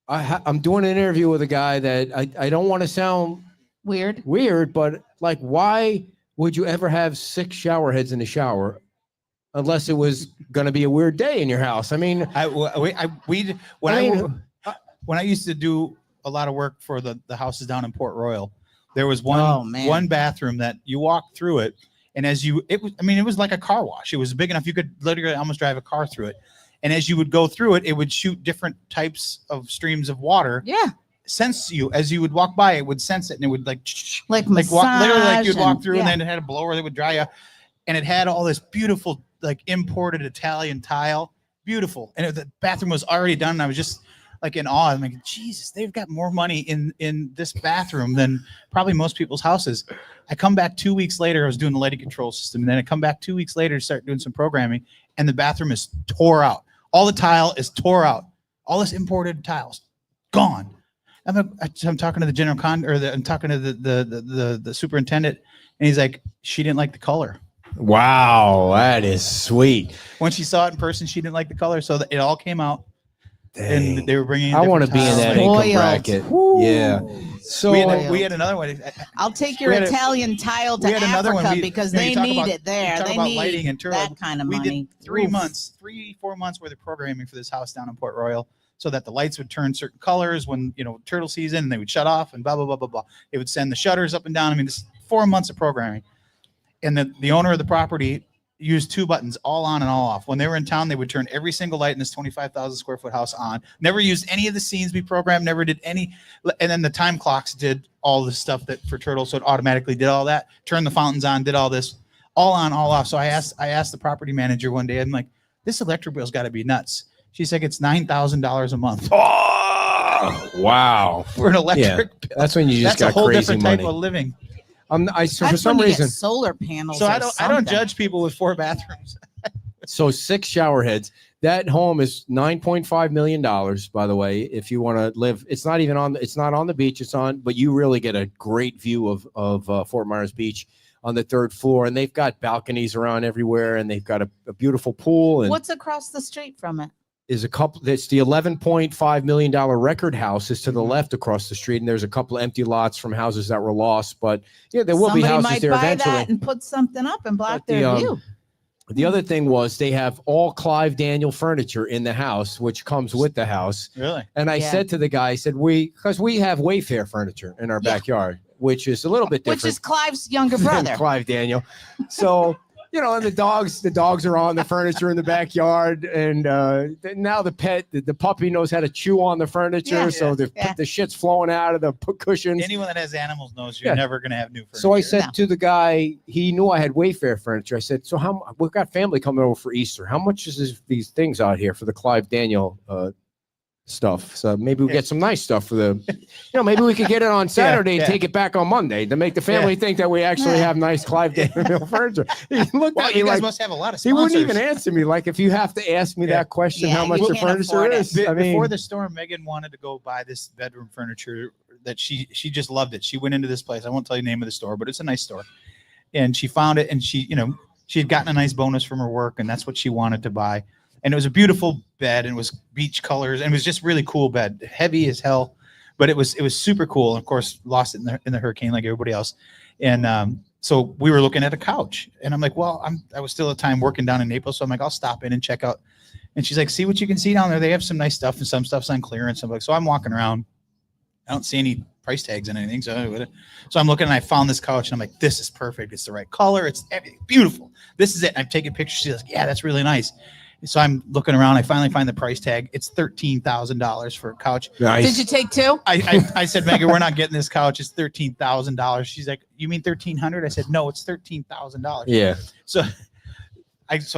I'm doing an interview with a guy that I don't want to sound weird, but like, why would you ever have 6 shower heads in the shower unless it was going to be a weird day in your house? I mean, when I used to do a lot of work for the houses down in Port Royal, there was one bathroom that you walk through it, and it was like a car wash. It was big enough you could literally almost drive a car through it. And as you would go through it, it would shoot different types of streams of water. Yeah. sense you as you would walk by. It would sense it, and it would like Massage walk, literally like you'd walk through, yeah. and then it had a blower that would dry you, and it had all this beautiful like imported Italian tile, beautiful, and the bathroom was already done. And I was just like in awe. I'm like, Jesus, they've got more money in this bathroom than probably most people's houses. I come back 2 weeks later. I was doing the lighting control system, and then I come back 2 weeks later to start doing some programming, and the bathroom is tore out. All the tile is tore out. All this imported tiles gone. I'm talking to the general I'm talking to the superintendent, and he's like, she didn't like the color. Wow, that is sweet. When she saw it in person, she didn't like the color, so it all came out. Dang. And they were bringing in I want to different be in that tiles. income bracket. Yeah. So We had another one. I'll take your We had a- Italian tile to we had another one. Africa because you they talk need about- it there. you talk They about need lighting and turbo. that kind of We money. did 3 Oof. months, 4 months worth of programming for this house down in Port Royal, so that the lights would turn certain colors when turtle season, and they would shut off and blah blah blah blah blah. It would send the shutters up and down. I mean, this 4 months of programming, and the owner of the property used 2 buttons, all on and all off. When they were in town, they would turn every single light in this 25,000 square foot house on. Never used any of the scenes we programmed. Never did any. And then the time clocks did all the stuff that for turtle, so it automatically did all that. Turned the fountains on, did all this, all on, all off. So I asked the property manager one day, I'm like, this electric bill's got to be nuts. She's like, it's $9,000 a month. Oh, wow. For an electric bill. That's when you just That's a got whole crazy different money. type of living. So for That's some when you reason, get solar panels. So or I don't something. judge people with 4 bathrooms. so 6 shower heads. That home is $9.5 million, by the way. If you want to live, it's not on the beach. But you really get a great view of Fort Myers Beach on the 3rd floor. And they've got balconies around everywhere, and they've got a beautiful pool. And What's across the street from it? is it's the $11.5 million record house is to the left across the street. And there's a couple of empty lots from houses that were lost, but yeah, there will Somebody be houses might there buy eventually. that and put something up and block But the, their view. The other thing was they have all Clive Daniel furniture in the house, which comes with the house. Really? And I Yeah. said to the guy, I said, because we have Wayfair furniture in our Yeah. backyard, which is a little bit different. Which is Clive's younger than brother. Clive Daniel. So, and the dogs are on the furniture in the backyard. And now the puppy knows how to chew on the furniture. Yeah. So Yeah. the shit's flowing out of the cushions. Anyone that has animals knows you're Yeah. never going to have new furniture. So I said No. to the guy, he knew I had Wayfair furniture. I said, so we've got family coming over for Easter. How much is these things out here for the Clive Daniel stuff? So maybe we'll get some nice stuff for maybe we could get it on Saturday and yeah. take it back on Monday to make the family think that we actually Yeah. have nice Clive Daniel furniture. He looked Well, at me you guys like, must have a lot of he sponsors. wouldn't even answer me. Like, if you have to ask me Yeah. that question, Yeah, how much you the can't furniture afford it. is? I mean, Before the storm, Megan wanted to go buy this bedroom furniture that she just loved it. She went into this place. I won't tell you the name of the store, but it's a nice store. And she found it, and she had gotten a nice bonus from her work, and that's what she wanted to buy. And it was a beautiful bed, and it was beach colors, and it was just really cool bed, heavy as hell, but it was super cool. And of course, lost it in the hurricane like everybody else. And so we were looking at a couch, and I'm like, well, I was still at the time working down in Naples, so I'm like, I'll stop in and check out. And she's like, see what you can see down there. They have some nice stuff, and some stuff's on clearance. I'm like, so I'm walking around. I don't see any price tags and anything. So I'm looking, and I found this couch, and I'm like, this is perfect. It's the right color. It's everything beautiful. This is it. I'm taking pictures. She's like, yeah, that's really nice. So I'm looking around. I finally find the price tag. It's $13,000 for a couch. nice. Did you take 2? I said, Megan, we're not getting this couch. It's $13,000. She's like, you mean $1,300? I said, no, it's $13,000. Yeah. So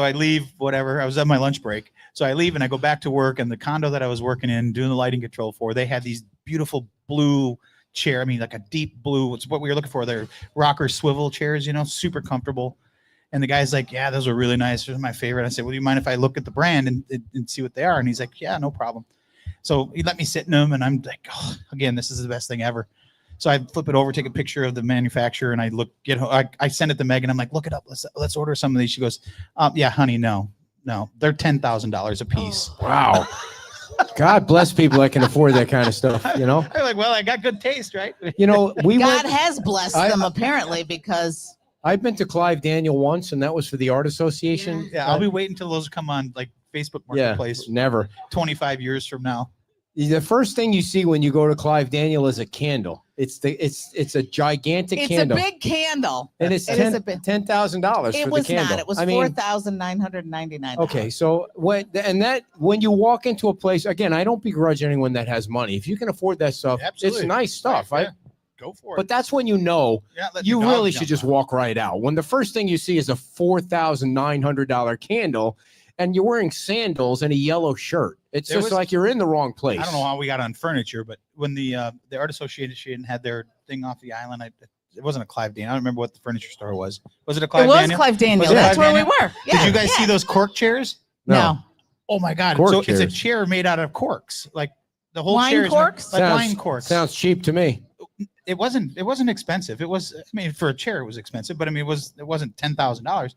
I leave, whatever. I was on my lunch break. So I leave and I go back to work, and the condo that I was working in doing the lighting control for, they had these beautiful blue chair. I mean, like a deep blue. It's what we were looking for. They're rocker swivel chairs, super comfortable. And the guy's like, yeah, those are really nice. Those are my favorite. I said, well, do you mind if I look at the brand and see what they are? And he's like, yeah, no problem. So he let me sit in them, and I'm like, oh, again, this is the best thing ever. So I flip it over, take a picture of the manufacturer, and I send it to Megan. I'm like, look it up. Let's order some of these. She goes, yeah, honey, no, they're $10,000 a piece. Wow. God bless people that can afford that kind of stuff, I'm like, well, I got good taste, right? we God went, has blessed them apparently because I've been to Clive Daniel once, and that was for the Art Association. Yeah, I'll be waiting until those come on like Facebook Marketplace never. 25 years from now. The first thing you see when you go to Clive Daniel is a candle. It's a gigantic It's candle. a big candle. And it's It is a big- $10,000 It for was the candle. not. It was I mean, $4,999. okay, so when you walk into a place, again, I don't begrudge anyone that has money. If you can afford that stuff, Absolutely. it's nice stuff. Right, yeah. Go for it. But that's when you know Yeah, let you your dog really jump should just out. walk right out. When the first thing you see is a $4,900 candle and you're wearing sandals and a yellow shirt, it's There just was- like you're in the wrong place. I don't know how we got on furniture, but when the Art Association had their thing off the island, it wasn't a Clive Daniel. I don't remember what the furniture store was. Was it a Clive It was Daniel? Clive Daniel. Was it That's Clive where we Daniel? were. Yeah, Did you guys yeah. see those cork chairs? No. Oh my God. Cork so it's a chairs. chair made out of corks. Like the whole Wine chair is corks? like Sounds- wine corks. Sounds cheap to me. It wasn't expensive. It was, I mean, for a chair it was expensive, but I mean it wasn't $10,000.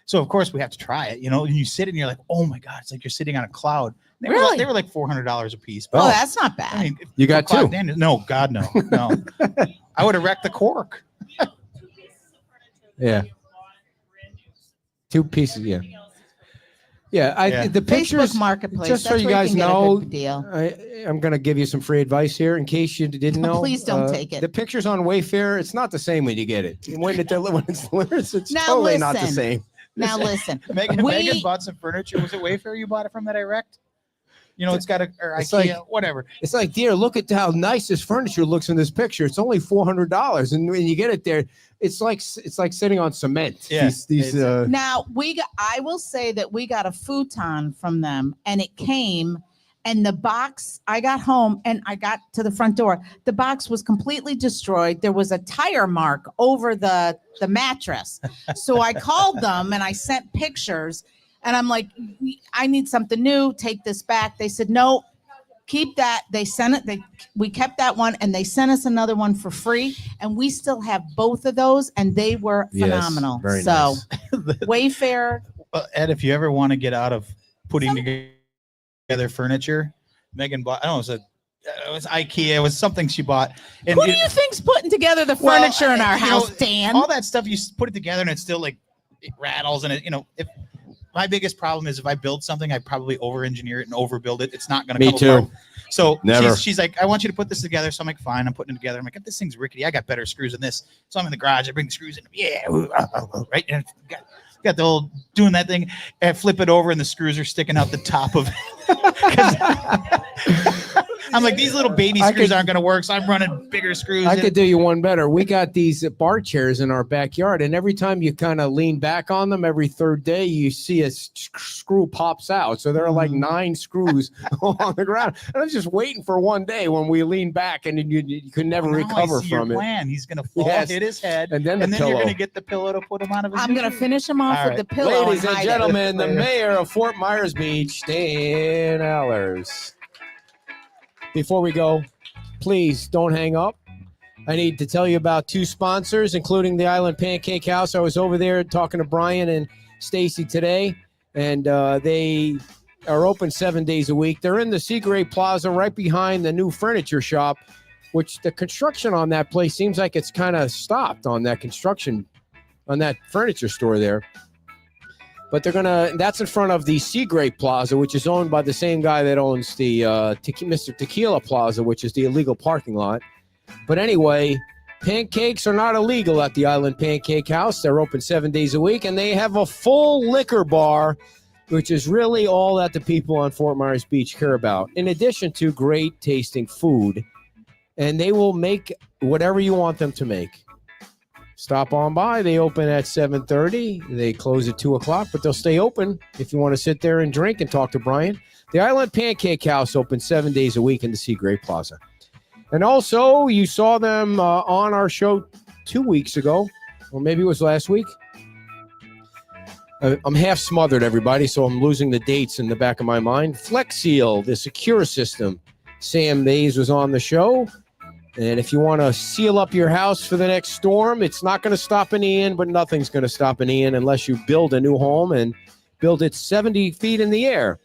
So of course we have to try it, and you sit and you're like, oh my God, it's like you're sitting on a cloud. Really? They were like $400 a piece. Oh, But that's not bad. I mean, You got for Clive two. Daniel- no, God, no. I would have wrecked the cork. Yeah. Two pieces, yeah. Yeah, Yeah. the pictures. Facebook Marketplace. just so that's you where guys can get a know, good deal. I'm going to give you some free advice here in case you didn't know. Please don't take it. The pictures on Wayfair, it's not the same when you get it. When it's delivered, it's Now totally not the listen. same. Now listen, Megan We- bought some furniture. Was it Wayfair you bought it from that I wrecked? It's got or It's IKEA, like- whatever. It's like, dear, look at how nice this furniture looks in this picture. It's only $400, and when you get it there, it's like sitting on cement. Yeah, These now I will say that we got a futon from them, and it came, and the box. I got home and I got to the front door. The box was completely destroyed. There was a tire mark over the mattress. So I called them and I sent pictures, and I'm like, I need something new. Take this back. They said no. Keep that. They sent it. We kept that one, and they sent us another one for free, and we still have both of those, and they were Yes, phenomenal. very So nice. Wayfair, Ed, if you ever want to get out of putting together furniture, Megan bought. I don't know. It was IKEA. It was something she bought. And who do you think's putting together the Well, furniture in our you know, house, Dan? all that stuff, you put it together and it's still like it rattles, and if my biggest problem is if I build something, I probably over-engineer it and overbuild it. It's not going to Me come too. apart. So Never. she's like, I want you to put this together. So I'm like, fine, I'm putting it together. I'm like, if this thing's rickety, I got better screws than this. So I'm in the garage. I bring the screws in. Yeah, right. And got the old doing that thing. And flip it over, and the screws are sticking out the top of it. I'm like, these little baby I screws could- aren't going to work. So I'm running bigger screws. I in. could do you one better. We got these bar chairs in our backyard, and every time you kind of lean back on them, every third day, you see a screw pops out. So there are like 9 screws on the ground. And I was just waiting for one day when we lean back, and you could never Now I recover see your from it. plan. He's going to fall, Yes. hit his head, And then and the then you're pillow. going to get the pillow to put him out of his I'm gonna misery. finish him off All with right. the pillow. Ladies and hide it. gentlemen, the mayor of Fort Myers Beach, Dan Allers. Before we go, please don't hang up. I need to tell you about 2 sponsors, including the Island Pancake House. I was over there talking to Brian and Stacy today, and they are open 7 days a week. They're in the Seagrave Plaza right behind the new furniture shop, which the construction on that place seems like it's kind of stopped on that construction, on that furniture store there. But that's in front of the Seagrave Plaza, which is owned by the same guy that owns the Mr. Tequila Plaza, which is the illegal parking lot. But anyway, pancakes are not illegal at the Island Pancake House. They're open 7 days a week, and they have a full liquor bar, which is really all that the people on Fort Myers Beach care about, in addition to great tasting food. And they will make whatever you want them to make. Stop on by. They open at 7:30. They close at 2 o'clock, but they'll stay open if you want to sit there and drink and talk to Brian. The Island Pancake House opens 7 days a week in the Seagrave Plaza. And also, you saw them on our show 2 weeks ago, or maybe it was last week. I'm half smothered, everybody, so I'm losing the dates in the back of my mind. Flex Seal, the secure system. Sam Mays was on the show. And if you want to seal up your house for the next storm, it's not going to stop an Ian, but nothing's going to stop an Ian unless you build a new home and build it 70 feet in the air.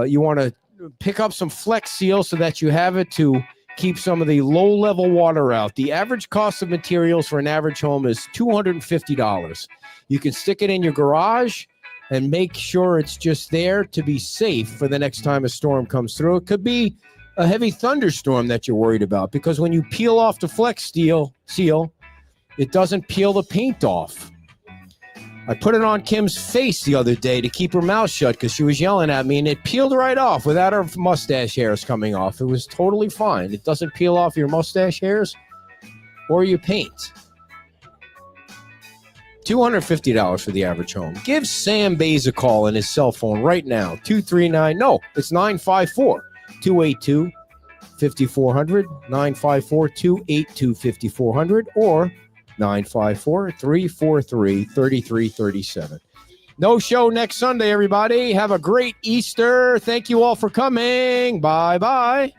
You want to pick up some Flex Seal so that you have it to keep some of the low-level water out. The average cost of materials for an average home is $250. You can stick it in your garage and make sure it's just there to be safe for the next time a storm comes through. It could be a heavy thunderstorm that you're worried about, because when you peel off the Flex seal, it doesn't peel the paint off. I put it on Kim's face the other day to keep her mouth shut because she was yelling at me, and it peeled right off without her mustache hairs coming off. It was totally fine. It doesn't peel off your mustache hairs or your paint. $250 for the average home. Give Sam Bays a call on his cell phone right now. 954-282-5400, 954-282-5400, or 954-343-3337. No show next Sunday, everybody. Have a great Easter. Thank you all for coming. Bye-bye.